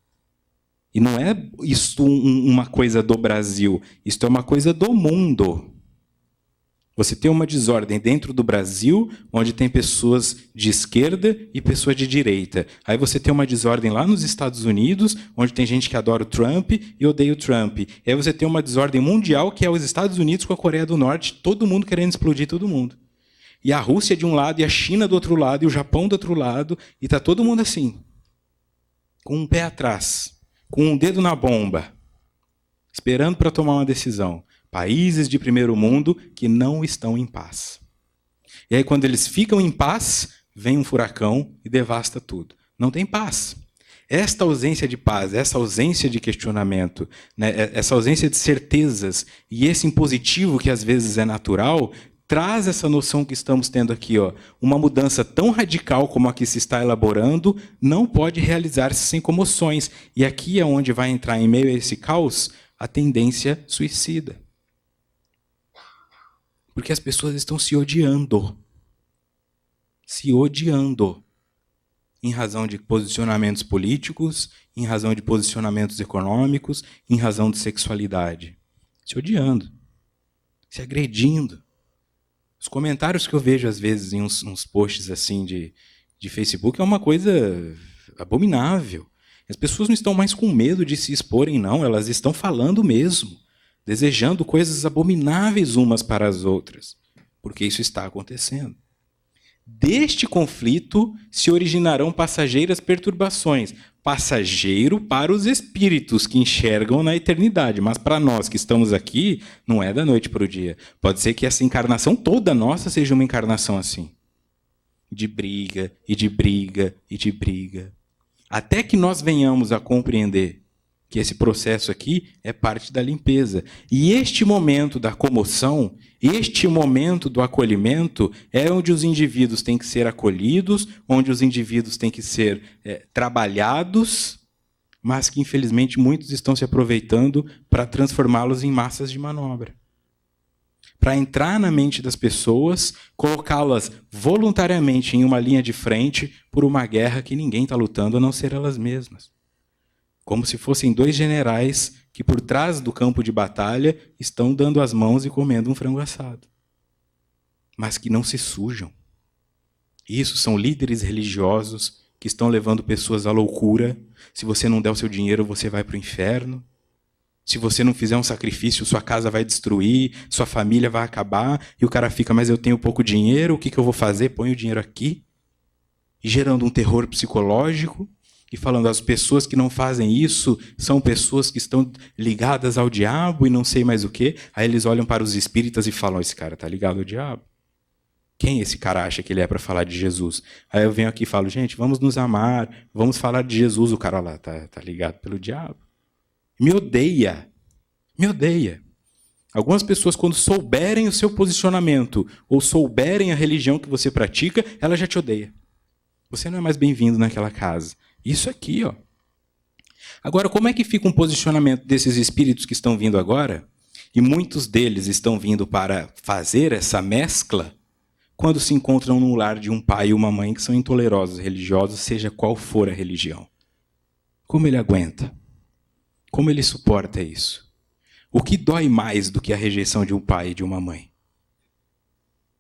E não é isto uma coisa do Brasil, isto é uma coisa do mundo. Você tem uma desordem dentro do Brasil, onde tem pessoas de esquerda e pessoas de direita. Aí você tem uma desordem lá nos Estados Unidos, onde tem gente que adora o Trump e odeia o Trump. E aí você tem uma desordem mundial, que é os Estados Unidos com a Coreia do Norte, todo mundo querendo explodir todo mundo. E a Rússia de um lado, e a China do outro lado, e o Japão do outro lado, e está todo mundo assim, com um pé atrás, com um dedo na bomba, esperando para tomar uma decisão. Países de primeiro mundo que não estão em paz. E aí, quando eles ficam em paz, vem um furacão e devasta tudo. Não tem paz. Esta ausência de paz, essa ausência de questionamento, né, essa ausência de certezas e esse impositivo que às vezes é natural, traz essa noção que estamos tendo aqui. Uma mudança tão radical como a que se está elaborando não pode realizar-se sem comoções. E aqui é onde vai entrar, em meio a esse caos, a tendência suicida. Porque as pessoas estão se odiando. Se odiando. Em razão de posicionamentos políticos, em razão de posicionamentos econômicos, em razão de sexualidade. Se odiando. Se agredindo. Os comentários que eu vejo, às vezes, em uns posts assim de Facebook é uma coisa abominável. As pessoas não estão mais com medo de se exporem, não. Elas estão falando mesmo. Desejando coisas abomináveis umas para as outras, porque isso está acontecendo. Deste conflito se originarão passageiras perturbações. Passageiro para os espíritos que enxergam na eternidade, mas para nós que estamos aqui, não é da noite para o dia. Pode ser que essa encarnação toda nossa seja uma encarnação assim. De briga, e de briga, e de briga. Até que nós venhamos a compreender que esse processo aqui é parte da limpeza. E este momento da comoção, este momento do acolhimento, é onde os indivíduos têm que ser acolhidos, onde os indivíduos têm que ser trabalhados, mas que, infelizmente, muitos estão se aproveitando para transformá-los em massas de manobra. Para entrar na mente das pessoas, colocá-las voluntariamente em uma linha de frente por uma guerra que ninguém está lutando a não ser elas mesmas. Como se fossem dois generais que, por trás do campo de batalha, estão dando as mãos e comendo um frango assado. Mas que não se sujam. Isso são líderes religiosos que estão levando pessoas à loucura. Se você não der o seu dinheiro, você vai para o inferno. Se você não fizer um sacrifício, sua casa vai destruir, sua família vai acabar. E o cara fica, mas eu tenho pouco dinheiro, o que eu vou fazer? Põe o dinheiro aqui. E gerando um terror psicológico. E falando, as pessoas que não fazem isso são pessoas que estão ligadas ao diabo e não sei mais o quê. Aí eles olham para os espíritas e falam, esse cara está ligado ao diabo. Quem esse cara acha que ele é para falar de Jesus? Aí eu venho aqui e falo, gente, vamos nos amar, vamos falar de Jesus. O cara lá tá ligado pelo diabo. Me odeia. Me odeia. Algumas pessoas, quando souberem o seu posicionamento ou souberem a religião que você pratica, ela já te odeia. Você não é mais bem-vindo naquela casa. Isso aqui, ó. Agora, como é que fica um posicionamento desses espíritos que estão vindo agora? E muitos deles estão vindo para fazer essa mescla quando se encontram no lar de um pai e uma mãe que são intolerosos religiosos, seja qual for a religião. Como ele aguenta? Como ele suporta isso? O que dói mais do que a rejeição de um pai e de uma mãe?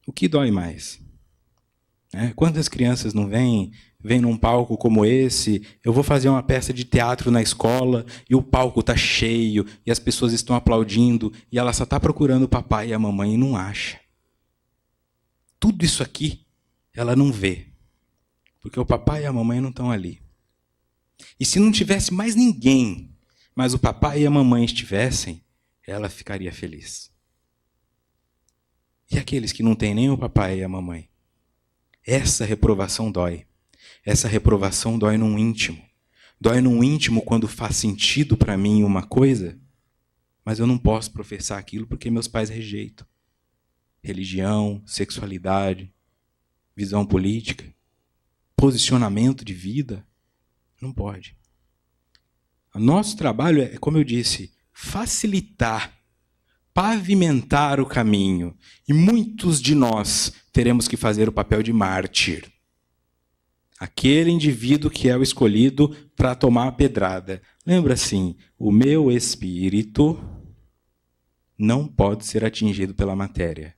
O que dói mais? Quantas crianças não vêm num palco como esse, eu vou fazer uma peça de teatro na escola e o palco está cheio e as pessoas estão aplaudindo e ela só está procurando o papai e a mamãe e não acha. Tudo isso aqui ela não vê, porque o papai e a mamãe não estão ali. E se não tivesse mais ninguém, mas o papai e a mamãe estivessem, ela ficaria feliz. E aqueles que não têm nem o papai e a mamãe? Essa reprovação dói. Essa reprovação dói num íntimo. Dói num íntimo quando faz sentido para mim uma coisa, mas eu não posso professar aquilo porque meus pais rejeitam. Religião, sexualidade, visão política, posicionamento de vida, não pode. O nosso trabalho é, como eu disse, facilitar, pavimentar o caminho. E muitos de nós teremos que fazer o papel de mártir. Aquele indivíduo que é o escolhido para tomar a pedrada. Lembra assim, o meu espírito não pode ser atingido pela matéria.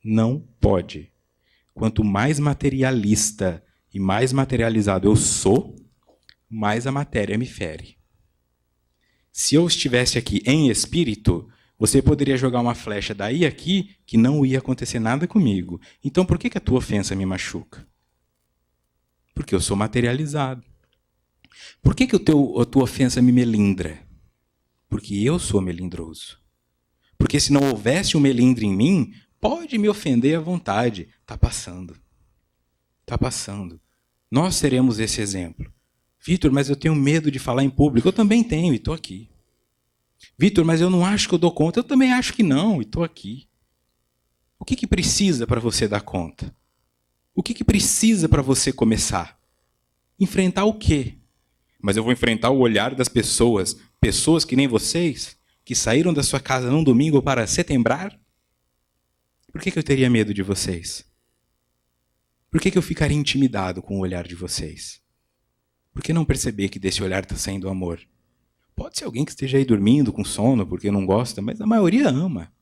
Não pode. Quanto mais materialista e mais materializado eu sou, mais a matéria me fere. Se eu estivesse aqui em espírito, você poderia jogar uma flecha daí a aqui que não ia acontecer nada comigo. Então por que a tua ofensa me machuca? Porque eu sou materializado. Por que a tua ofensa me melindra? Porque eu sou melindroso. Porque se não houvesse um melindre em mim, pode me ofender à vontade. Está passando. Está passando. Nós seremos esse exemplo. Vitor, mas eu tenho medo de falar em público. Eu também tenho e estou aqui. Vitor, mas eu não acho que eu dou conta. Eu também acho que não e estou aqui. O que precisa para você dar conta? O que precisa para você começar? Enfrentar o quê? Mas eu vou enfrentar o olhar das pessoas, pessoas que nem vocês, que saíram da sua casa num domingo para setembrar? Por que eu teria medo de vocês? Por que eu ficaria intimidado com o olhar de vocês? Por que não perceber que desse olhar está saindo amor? Pode ser alguém que esteja aí dormindo com sono porque não gosta, mas a maioria ama.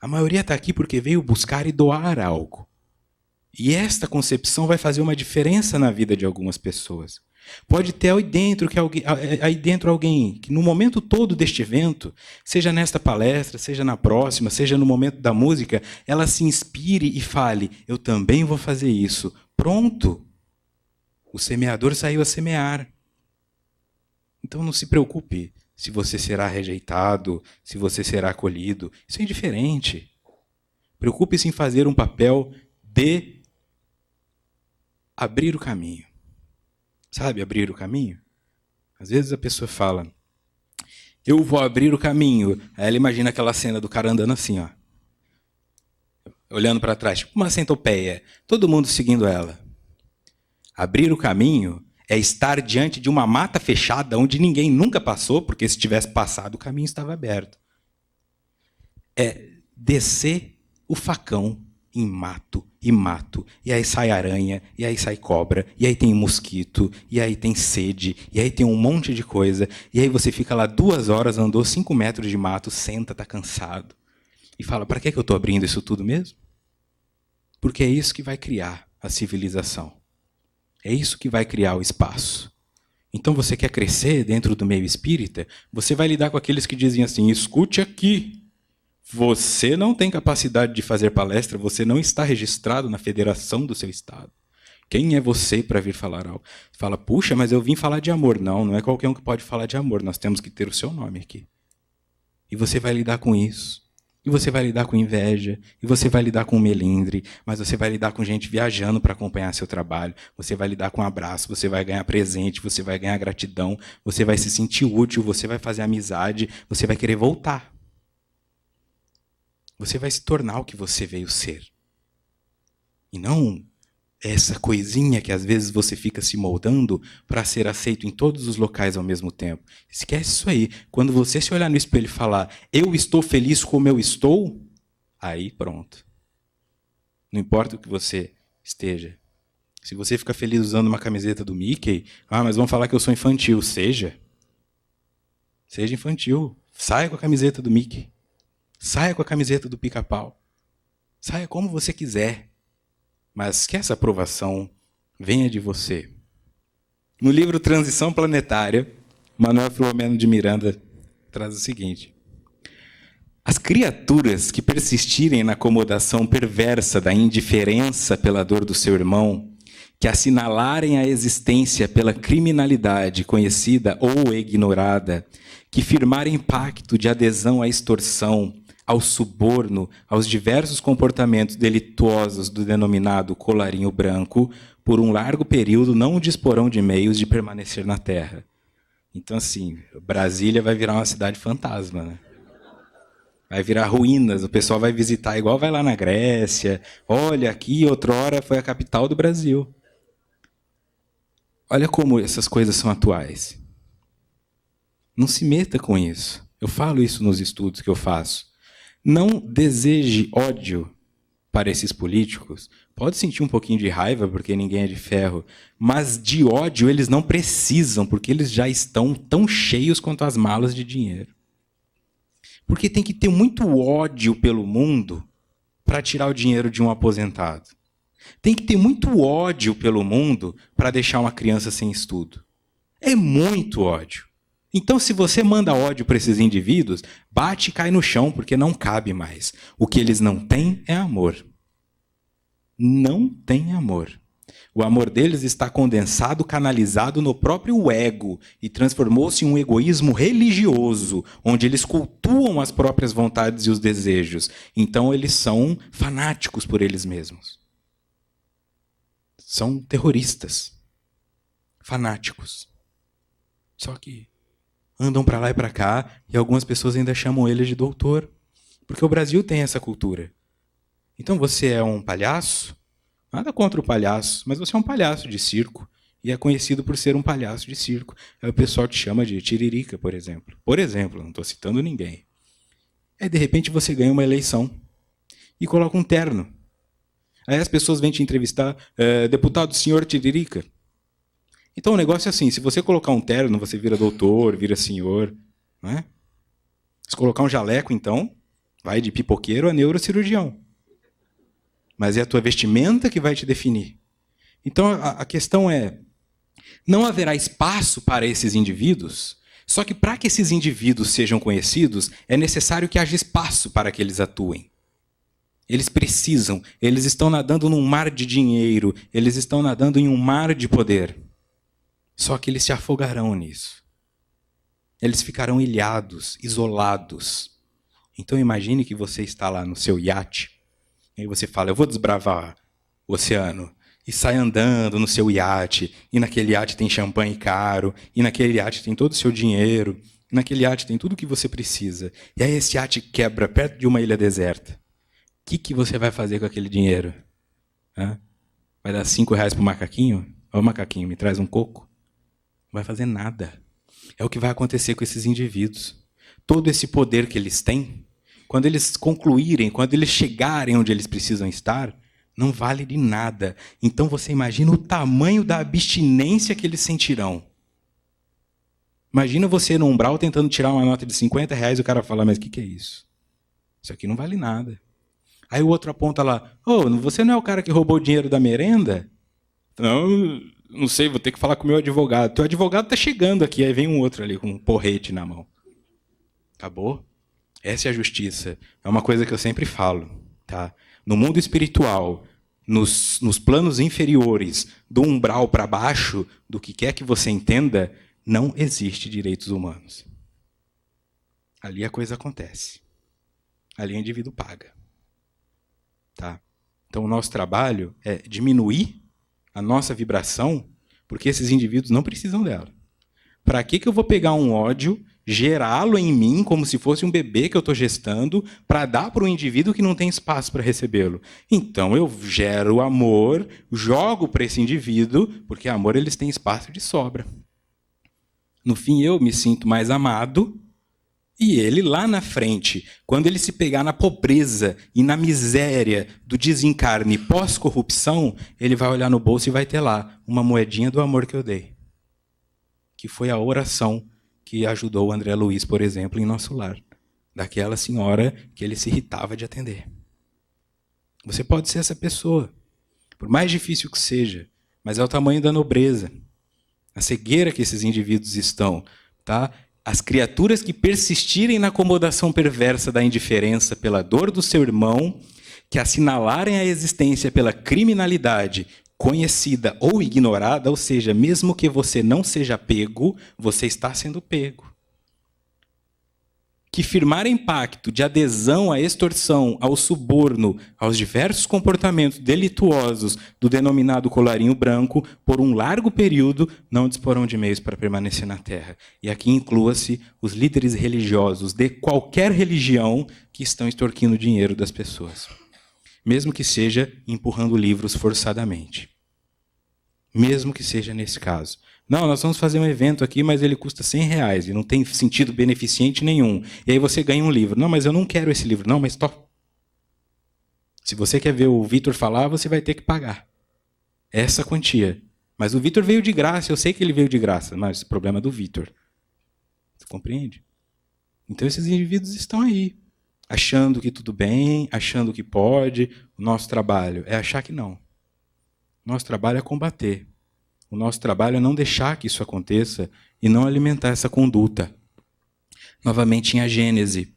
A maioria está aqui porque veio buscar e doar algo. E esta concepção vai fazer uma diferença na vida de algumas pessoas. Pode ter aí dentro alguém que no momento todo deste evento, seja nesta palestra, seja na próxima, seja no momento da música, ela se inspire e fale, eu também vou fazer isso. Pronto! O semeador saiu a semear. Então não se preocupe se você será rejeitado, se você será acolhido. Isso é indiferente. Preocupe-se em fazer um papel de abrir o caminho. Sabe, abrir o caminho? Às vezes a pessoa fala, eu vou abrir o caminho. Aí ela imagina aquela cena do cara andando assim, ó, olhando para trás, tipo uma centopeia, todo mundo seguindo ela. Abrir o caminho É estar diante de uma mata fechada onde ninguém nunca passou, porque se tivesse passado, o caminho estava aberto. É descer o facão em mato e mato, e aí sai aranha, e aí sai cobra, e aí tem mosquito, e aí tem sede, e aí tem um monte de coisa, e aí você fica lá 2 horas, andou 5 metros de mato, senta, tá cansado, e fala, para que eu estou abrindo isso tudo mesmo? Porque é isso que vai criar a civilização. É isso que vai criar o espaço. Então você quer crescer dentro do meio espírita, você vai lidar com aqueles que dizem assim, escute aqui, você não tem capacidade de fazer palestra, você não está registrado na federação do seu estado. Quem é você para vir falar algo? Fala, puxa, mas eu vim falar de amor. Não, não é qualquer um que pode falar de amor, nós temos que ter o seu nome aqui. E você vai lidar com isso. E você vai lidar com inveja, e você vai lidar com melindre, mas você vai lidar com gente viajando para acompanhar seu trabalho, você vai lidar com abraço, você vai ganhar presente, você vai ganhar gratidão, você vai se sentir útil, você vai fazer amizade, você vai querer voltar. Você vai se tornar o que você veio ser. E não essa coisinha que às vezes você fica se moldando para ser aceito em todos os locais ao mesmo tempo. Esquece isso aí. Quando você se olhar no espelho e falar, eu estou feliz como eu estou, aí pronto. Não importa o que você esteja. Se você fica feliz usando uma camiseta do Mickey, mas vão falar que eu sou infantil. Seja. Seja infantil. Saia com a camiseta do Mickey. Saia com a camiseta do Pica-Pau. Saia como você quiser. Mas que essa aprovação venha de você. No livro Transição Planetária, Manuel Filomeno de Miranda traz o seguinte. As criaturas que persistirem na acomodação perversa da indiferença pela dor do seu irmão, que assinalarem a existência pela criminalidade conhecida ou ignorada, que firmarem pacto de adesão à extorsão, ao suborno, aos diversos comportamentos delituosos do denominado colarinho branco, por um largo período não disporão de meios de permanecer na Terra. Então, assim, Brasília vai virar uma cidade fantasma, né? Vai virar ruínas, o pessoal vai visitar, igual vai lá na Grécia. Olha, aqui outrora foi a capital do Brasil. Olha como essas coisas são atuais. Não se meta com isso. Eu falo isso nos estudos que eu faço. Não deseje ódio para esses políticos. Pode sentir um pouquinho de raiva, porque ninguém é de ferro, mas de ódio eles não precisam, porque eles já estão tão cheios quanto as malas de dinheiro. Porque tem que ter muito ódio pelo mundo para tirar o dinheiro de um aposentado. Tem que ter muito ódio pelo mundo para deixar uma criança sem estudo. É muito ódio. Então, se você manda ódio para esses indivíduos, bate e cai no chão, porque não cabe mais. O que eles não têm é amor. Não tem amor. O amor deles está condensado, canalizado no próprio ego e transformou-se em um egoísmo religioso, onde eles cultuam as próprias vontades e os desejos. Então, eles são fanáticos por eles mesmos. São terroristas. Fanáticos. Só que andam para lá e para cá, e algumas pessoas ainda chamam ele de doutor. Porque o Brasil tem essa cultura. Então você é um palhaço? Nada contra o palhaço, mas você é um palhaço de circo. E é conhecido por ser um palhaço de circo. Aí o pessoal te chama de tiririca, por exemplo. Por exemplo, não estou citando ninguém. Aí, de repente, você ganha uma eleição e coloca um terno. Aí as pessoas vêm te entrevistar, deputado senhor Tiririca. Então o negócio é assim, se você colocar um terno, você vira doutor, vira senhor. Não é? Se colocar um jaleco, então, vai de pipoqueiro a neurocirurgião. Mas é a tua vestimenta que vai te definir. Então a questão é, não haverá espaço para esses indivíduos, só que para que esses indivíduos sejam conhecidos, é necessário que haja espaço para que eles atuem. Eles precisam, eles estão nadando num mar de dinheiro, eles estão nadando em um mar de poder. Só que eles se afogarão nisso. Eles ficarão ilhados, isolados. Então imagine que você está lá no seu iate, e aí você fala, eu vou desbravar o oceano, e sai andando no seu iate, e naquele iate tem champanhe caro, e naquele iate tem todo o seu dinheiro, e naquele iate tem tudo o que você precisa. E aí esse iate quebra perto de uma ilha deserta. O que você vai fazer com aquele dinheiro? Vai dar R$5 para o macaquinho? Ô macaquinho, me traz um coco. Não vai fazer nada. É o que vai acontecer com esses indivíduos. Todo esse poder que eles têm, quando eles concluírem, quando eles chegarem onde eles precisam estar, não vale de nada. Então você imagina o tamanho da abstinência que eles sentirão. Imagina você no umbral tentando tirar uma nota de R$50 e o cara fala, mas o que é isso? Isso aqui não vale nada. Aí o outro aponta lá, você não é o cara que roubou o dinheiro da merenda? Não sei, vou ter que falar com o meu advogado. Teu advogado está chegando aqui, aí vem um outro ali com um porrete na mão. Acabou? Essa é a justiça. É uma coisa que eu sempre falo. Tá? No mundo espiritual, nos planos inferiores, do umbral para baixo, do que quer que você entenda, não existe direitos humanos. Ali a coisa acontece. Ali o indivíduo paga. Tá? Então o nosso trabalho é diminuir a nossa vibração, porque esses indivíduos não precisam dela. Para que eu vou pegar um ódio, gerá-lo em mim como se fosse um bebê que eu estou gestando, para dar para um indivíduo que não tem espaço para recebê-lo? Então eu gero amor, jogo para esse indivíduo, porque amor eles têm espaço de sobra. No fim eu me sinto mais amado, e ele lá na frente, quando ele se pegar na pobreza e na miséria do desencarne pós-corrupção, ele vai olhar no bolso e vai ter lá uma moedinha do amor que eu dei. Que foi a oração que ajudou o André Luiz, por exemplo, em nosso lar. Daquela senhora que ele se irritava de atender. Você pode ser essa pessoa, por mais difícil que seja, mas é o tamanho da nobreza. A cegueira que esses indivíduos estão, tá? As criaturas que persistirem na acomodação perversa da indiferença pela dor do seu irmão, que assinalarem a existência pela criminalidade conhecida ou ignorada, ou seja, mesmo que você não seja pego, você está sendo pego. Que firmarem pacto de adesão à extorsão, ao suborno, aos diversos comportamentos delituosos do denominado colarinho branco, por um largo período, não disporão de meios para permanecer na Terra. E aqui inclua-se os líderes religiosos de qualquer religião que estão extorquindo dinheiro das pessoas. Mesmo que seja empurrando livros forçadamente. Mesmo que seja nesse caso. Não, nós vamos fazer um evento aqui, mas ele custa R$100 e não tem sentido beneficente nenhum. E aí você ganha um livro. Não, mas eu não quero esse livro. Não, mas se você quer ver o Vitor falar, você vai ter que pagar essa quantia. Mas o Vitor veio de graça, eu sei que ele veio de graça, mas o problema é do Vitor. Você compreende? Então esses indivíduos estão aí, achando que tudo bem, achando que pode. O nosso trabalho é achar que não. O nosso trabalho é combater. O nosso trabalho é não deixar que isso aconteça e não alimentar essa conduta. Novamente em A Gênese.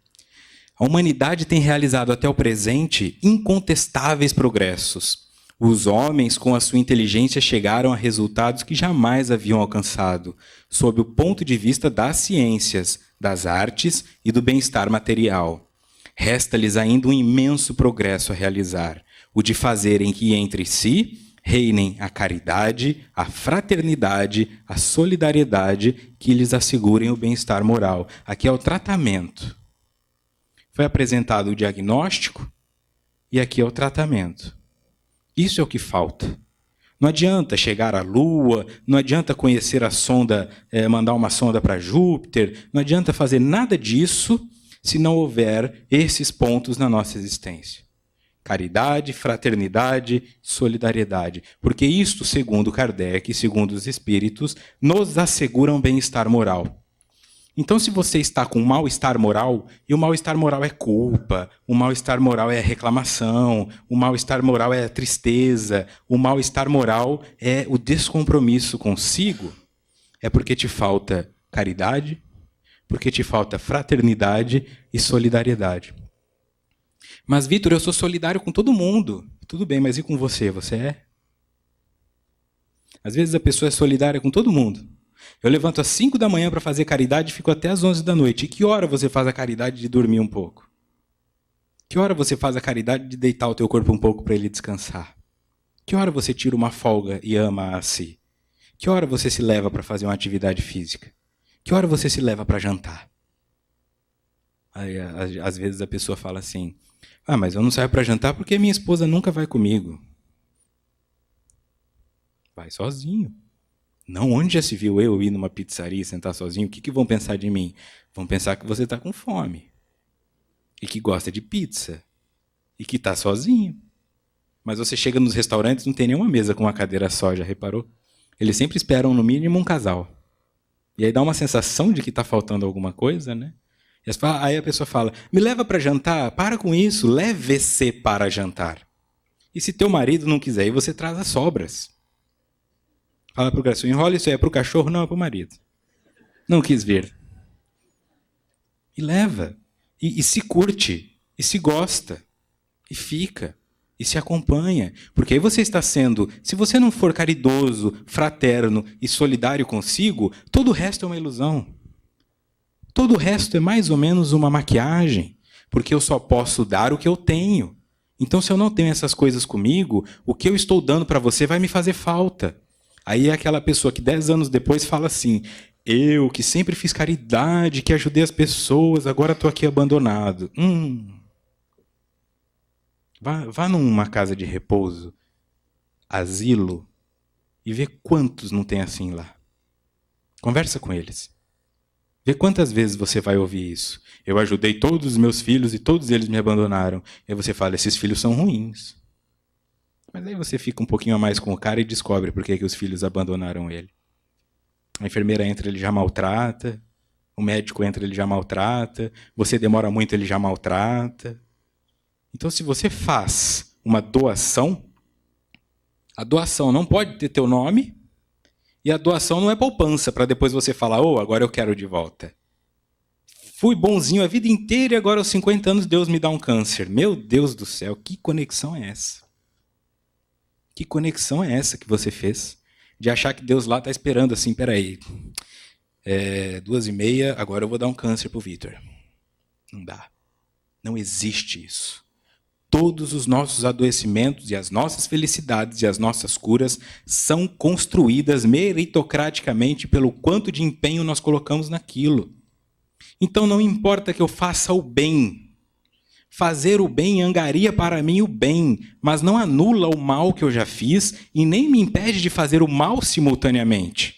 A humanidade tem realizado até o presente incontestáveis progressos. Os homens, com a sua inteligência, chegaram a resultados que jamais haviam alcançado, sob o ponto de vista das ciências, das artes e do bem-estar material. Resta-lhes ainda um imenso progresso a realizar, o de fazerem que entre si reinem a caridade, a fraternidade, a solidariedade que lhes assegurem o bem-estar moral. Aqui é o tratamento. Foi apresentado o diagnóstico e aqui é o tratamento. Isso é o que falta. Não adianta chegar à Lua, não adianta conhecer a sonda, mandar uma sonda para Júpiter, não adianta fazer nada disso se não houver esses pontos na nossa existência. Caridade, fraternidade, solidariedade. Porque isto, segundo Kardec, segundo os espíritos, nos asseguram bem-estar moral. Então, se você está com mal-estar moral, e o mal-estar moral é culpa, o mal-estar moral é reclamação, o mal-estar moral é tristeza, o mal-estar moral é o descompromisso consigo, é porque te falta caridade, porque te falta fraternidade e solidariedade. Mas, Vitor, eu sou solidário com todo mundo. Tudo bem, mas e com você? Você é? Às vezes a pessoa é solidária com todo mundo. Eu levanto às 5 da manhã para fazer caridade e fico até às 11 da noite. E que hora você faz a caridade de dormir um pouco? Que hora você faz a caridade de deitar o teu corpo um pouco para ele descansar? Que hora você tira uma folga e ama a si? Que hora você se leva para fazer uma atividade física? Que hora você se leva para jantar? Aí, às vezes a pessoa fala assim, mas eu não saio para jantar porque minha esposa nunca vai comigo. Vai sozinho. Não, onde já se viu eu ir numa pizzaria e sentar sozinho? O que vão pensar de mim? Vão pensar que você está com fome. E que gosta de pizza. E que está sozinho. Mas você chega nos restaurantes, não tem nenhuma mesa com uma cadeira só, já reparou? Eles sempre esperam, no mínimo, um casal. E aí dá uma sensação de que está faltando alguma coisa, né? Aí a pessoa fala, me leva para jantar? Para com isso, leve-se para jantar. E se teu marido não quiser, aí você traz as sobras. Fala pro garçom, enrola isso aí, é pro cachorro? Não, é pro marido. Não quis vir. E leva. E se curte. E se gosta. E fica. E se acompanha. Porque aí você está sendo... Se você não for caridoso, fraterno e solidário consigo, todo o resto é uma ilusão. Todo o resto é mais ou menos uma maquiagem. Porque eu só posso dar o que eu tenho. Então, se eu não tenho essas coisas comigo, o que eu estou dando para você vai me fazer falta. Aí é aquela pessoa que 10 anos depois fala assim, eu que sempre fiz caridade, que ajudei as pessoas, agora estou aqui abandonado. Vá numa casa de repouso, asilo, e vê quantos não tem assim lá. Conversa com eles. Vê quantas vezes você vai ouvir isso. Eu ajudei todos os meus filhos e todos eles me abandonaram. E aí você fala, esses filhos são ruins. Mas aí você fica um pouquinho a mais com o cara e descobre por que os filhos abandonaram ele. A enfermeira entra, ele já maltrata. O médico entra, ele já maltrata. Você demora muito, ele já maltrata. Então, se você faz uma doação, a doação não pode ter teu nome e a doação não é poupança para depois você falar, agora eu quero de volta. Fui bonzinho a vida inteira e agora aos 50 anos Deus me dá um câncer. Meu Deus do céu, que conexão é essa? Que conexão é essa que você fez? De achar que Deus lá está esperando assim, peraí, 2h30, agora eu vou dar um câncer para o Vitor. Não dá. Não existe isso. Todos os nossos adoecimentos e as nossas felicidades e as nossas curas são construídas meritocraticamente pelo quanto de empenho nós colocamos naquilo. Então não importa que eu faça o bem. Fazer o bem angaria para mim o bem, mas não anula o mal que eu já fiz e nem me impede de fazer o mal simultaneamente.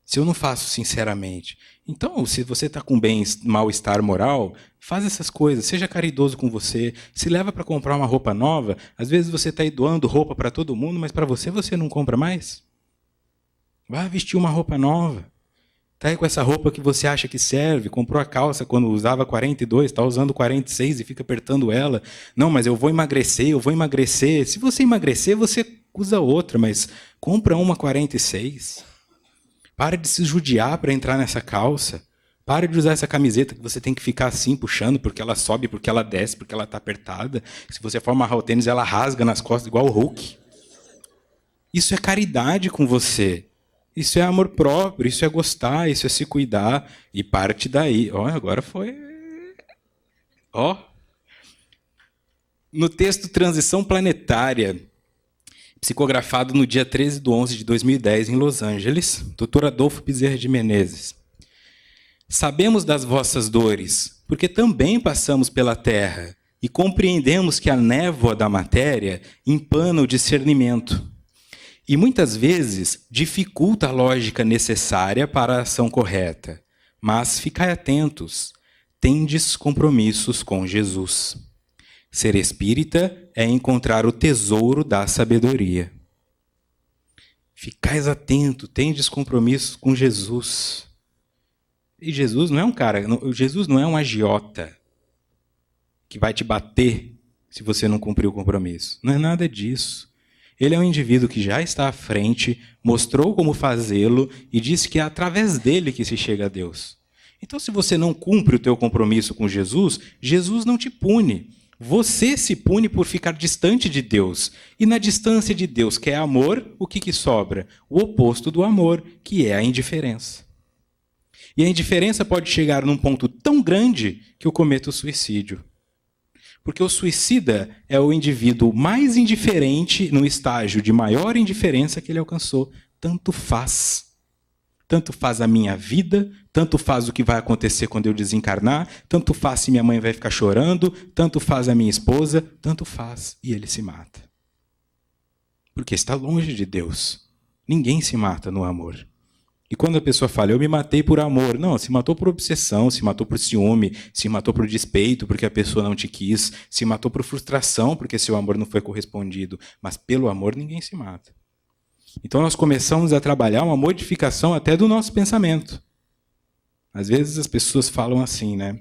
Se eu não faço sinceramente. Então, se você está com mal-estar moral, faz essas coisas, seja caridoso com você, se leva para comprar uma roupa nova, às vezes você está aí doando roupa para todo mundo, mas para você não compra mais. Vai vestir uma roupa nova. Está aí com essa roupa que você acha que serve, comprou a calça quando usava 42, está usando 46 e fica apertando ela. Não, mas eu vou emagrecer. Se você emagrecer, você usa outra, mas compra uma 46. Para de se judiar para entrar nessa calça. Para de usar essa camiseta que você tem que ficar assim, puxando, porque ela sobe, porque ela desce, porque ela está apertada. Se você for amarrar o tênis, ela rasga nas costas, igual o Hulk. Isso é caridade com você. Isso é amor próprio, isso é gostar, isso é se cuidar. E parte daí. Agora foi... No texto Transição Planetária, psicografado no dia 13/11 de 2010, em Los Angeles, Dr. Adolfo Bezerra de Menezes. Sabemos das vossas dores, porque também passamos pela terra e compreendemos que a névoa da matéria empana o discernimento. E muitas vezes dificulta a lógica necessária para a ação correta. Mas ficai atentos, tendes compromissos com Jesus. Ser espírita é encontrar o tesouro da sabedoria. Ficais atento, tendes compromissos com Jesus. E Jesus não é um cara, Jesus não é um agiota que vai te bater se você não cumprir o compromisso. Não é nada disso. Ele é um indivíduo que já está à frente, mostrou como fazê-lo e disse que é através dele que se chega a Deus. Então, se você não cumpre o teu compromisso com Jesus, Jesus não te pune. Você se pune por ficar distante de Deus. E na distância de Deus, que é amor, o que sobra? O oposto do amor, que é a indiferença. E a indiferença pode chegar num ponto tão grande que eu cometo o suicídio. Porque o suicida é o indivíduo mais indiferente no estágio de maior indiferença que ele alcançou. Tanto faz. Tanto faz a minha vida, tanto faz o que vai acontecer quando eu desencarnar, tanto faz se minha mãe vai ficar chorando, tanto faz a minha esposa, tanto faz. E ele se mata. Porque está longe de Deus. Ninguém se mata no amor. E quando a pessoa fala, eu me matei por amor, não, se matou por obsessão, se matou por ciúme, se matou por despeito, porque a pessoa não te quis, se matou por frustração, porque seu amor não foi correspondido. Mas pelo amor ninguém se mata. Então nós começamos a trabalhar uma modificação até do nosso pensamento. Às vezes as pessoas falam assim, né?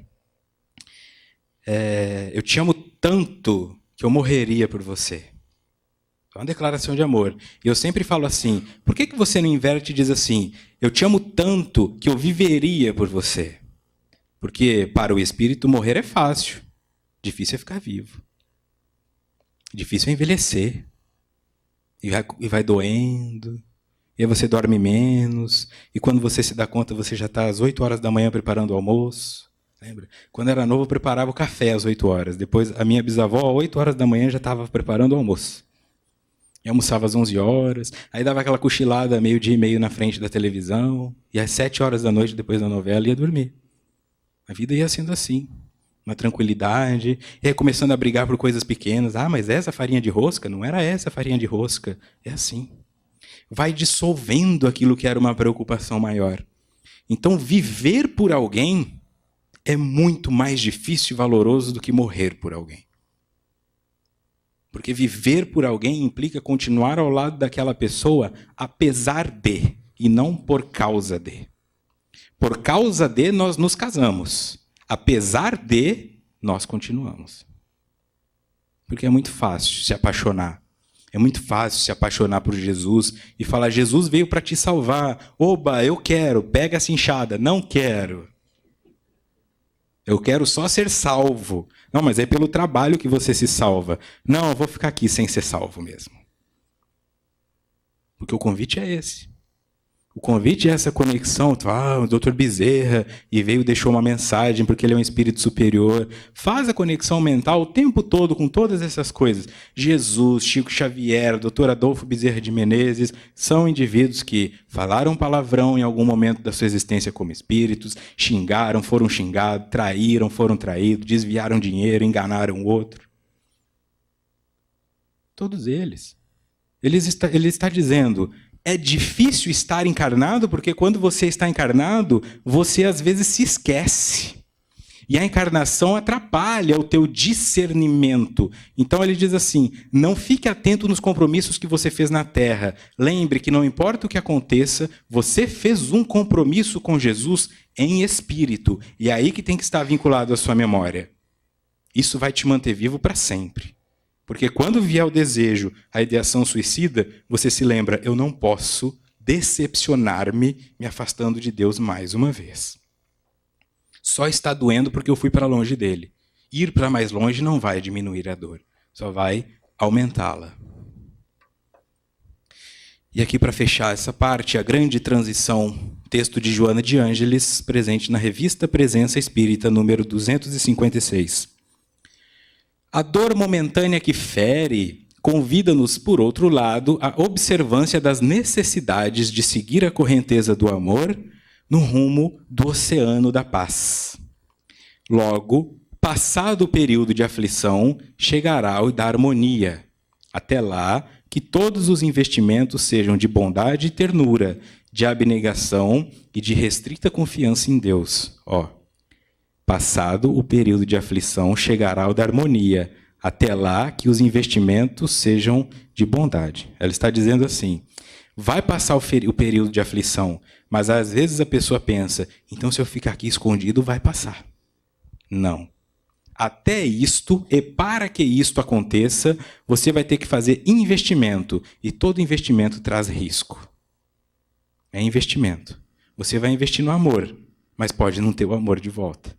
Eu te amo tanto que eu morreria por você. É uma declaração de amor. E eu sempre falo assim, por que você não inverte e diz assim, eu te amo tanto que eu viveria por você? Porque para o espírito morrer é fácil. Difícil é ficar vivo. Difícil é envelhecer. E vai doendo. E aí você dorme menos. E quando você se dá conta, você já está às 8 horas da manhã preparando o almoço. Lembra? Quando era novo, eu preparava o café às 8 horas. Depois, a minha bisavó, às 8 horas da manhã, já estava preparando o almoço. E almoçava às 11 horas. Aí dava aquela cochilada, meio-dia e meio na frente da televisão. E às 7 horas da noite, depois da novela, ia dormir. A vida ia sendo assim. Uma tranquilidade. E aí começando a brigar por coisas pequenas. Ah, mas essa farinha de rosca? Não era essa farinha de rosca. É assim. Vai dissolvendo aquilo que era uma preocupação maior. Então, viver por alguém é muito mais difícil e valoroso do que morrer por alguém. Porque viver por alguém implica continuar ao lado daquela pessoa apesar de, e não por causa de. Por causa de, nós nos casamos. Apesar de, nós continuamos. Porque é muito fácil se apaixonar. É muito fácil se apaixonar por Jesus e falar, Jesus veio para te salvar. Oba, eu quero, pega essa enxada. Não quero. Eu quero só ser salvo. Não, mas é pelo trabalho que você se salva. Não, eu vou ficar aqui sem ser salvo mesmo. Porque o convite é esse. O convite é essa conexão. O doutor Bezerra e veio e deixou uma mensagem porque ele é um espírito superior. Faz a conexão mental o tempo todo com todas essas coisas. Jesus, Chico Xavier, doutor Adolfo Bezerra de Menezes são indivíduos que falaram palavrão em algum momento da sua existência como espíritos, xingaram, foram xingados, traíram, foram traídos, desviaram dinheiro, enganaram o outro. Todos eles. Ele está dizendo... É difícil estar encarnado, porque quando você está encarnado, você às vezes se esquece. E a encarnação atrapalha o teu discernimento. Então ele diz assim, não fique atento nos compromissos que você fez na Terra. Lembre que não importa o que aconteça, você fez um compromisso com Jesus em espírito. E é aí que tem que estar vinculado à sua memória. Isso vai te manter vivo para sempre. Porque quando vier o desejo, a ideação suicida, você se lembra, eu não posso decepcionar-me me afastando de Deus mais uma vez. Só está doendo porque eu fui para longe dele. Ir para mais longe não vai diminuir a dor, só vai aumentá-la. E aqui para fechar essa parte, a grande transição, texto de Joana de Ângeles, presente na revista Presença Espírita, número 256. A dor momentânea que fere convida-nos, por outro lado, à observância das necessidades de seguir a correnteza do amor no rumo do oceano da paz. Logo, passado o período de aflição, chegará o da harmonia. Até lá, que todos os investimentos sejam de bondade e ternura, de abnegação e de restrita confiança em Deus. Passado o período de aflição, chegará o da harmonia. Até lá, que os investimentos sejam de bondade. Ela está dizendo assim, vai passar o período de aflição, mas às vezes a pessoa pensa, então se eu ficar aqui escondido, vai passar. Não. Até isto, e para que isto aconteça, você vai ter que fazer investimento. E todo investimento traz risco. É investimento. Você vai investir no amor, mas pode não ter o amor de volta.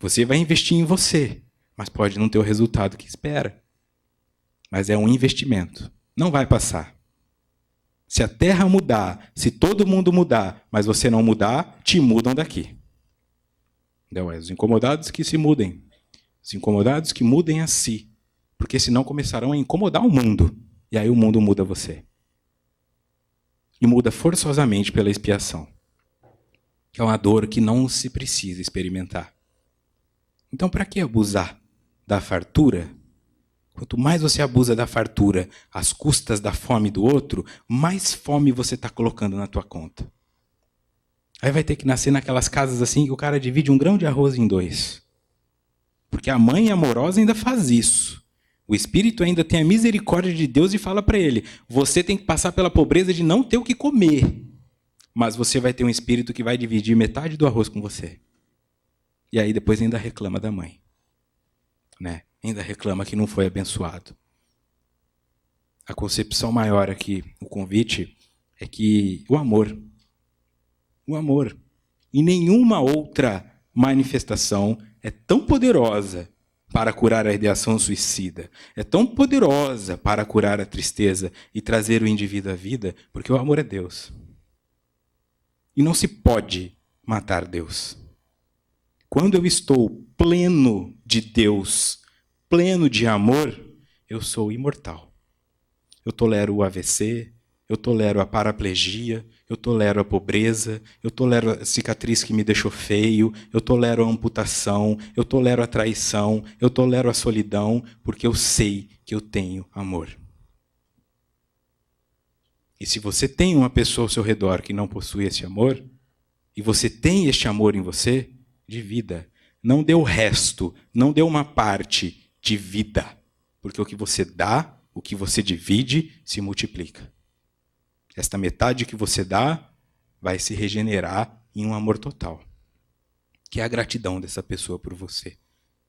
Você vai investir em você, mas pode não ter o resultado que espera. Mas é um investimento. Não vai passar. Se a Terra mudar, se todo mundo mudar, mas você não mudar, te mudam daqui. Não, os incomodados que se mudem. Os incomodados que mudem a si. Porque senão começarão a incomodar o mundo. E aí o mundo muda você. E muda forçosamente pela expiação. Que é uma dor que não se precisa experimentar. Então, para que abusar da fartura Quanto mais você abusa da fartura às custas da fome do outro, mais fome você está colocando na tua conta. Aí vai ter que nascer naquelas casas assim que o cara divide um grão de arroz em dois. Porque a mãe amorosa ainda faz isso. O espírito ainda tem a misericórdia de Deus e fala para ele: você tem que passar pela pobreza de não ter o que comer. Mas você vai ter um espírito que vai dividir metade do arroz com você. E aí depois ainda reclama da mãe. Né? Ainda reclama que não foi abençoado. A concepção maior aqui, o convite, é que o amor, e nenhuma outra manifestação é tão poderosa para curar a ideação suicida, é tão poderosa para curar a tristeza e trazer o indivíduo à vida, porque o amor é Deus. E não se pode matar Deus. Quando eu estou pleno de Deus, pleno de amor, eu sou imortal. Eu tolero o AVC, eu tolero a paraplegia, eu tolero a pobreza, eu tolero a cicatriz que me deixou feio, eu tolero a amputação, eu tolero a traição, eu tolero a solidão, porque eu sei que eu tenho amor. E se você tem uma pessoa ao seu redor que não possui esse amor, e você tem este amor em você, divida. Não dê o resto, não dê uma parte, divida. Porque o que você dá, o que você divide, se multiplica. Esta metade que você dá vai se regenerar em um amor total, que é a gratidão dessa pessoa por você.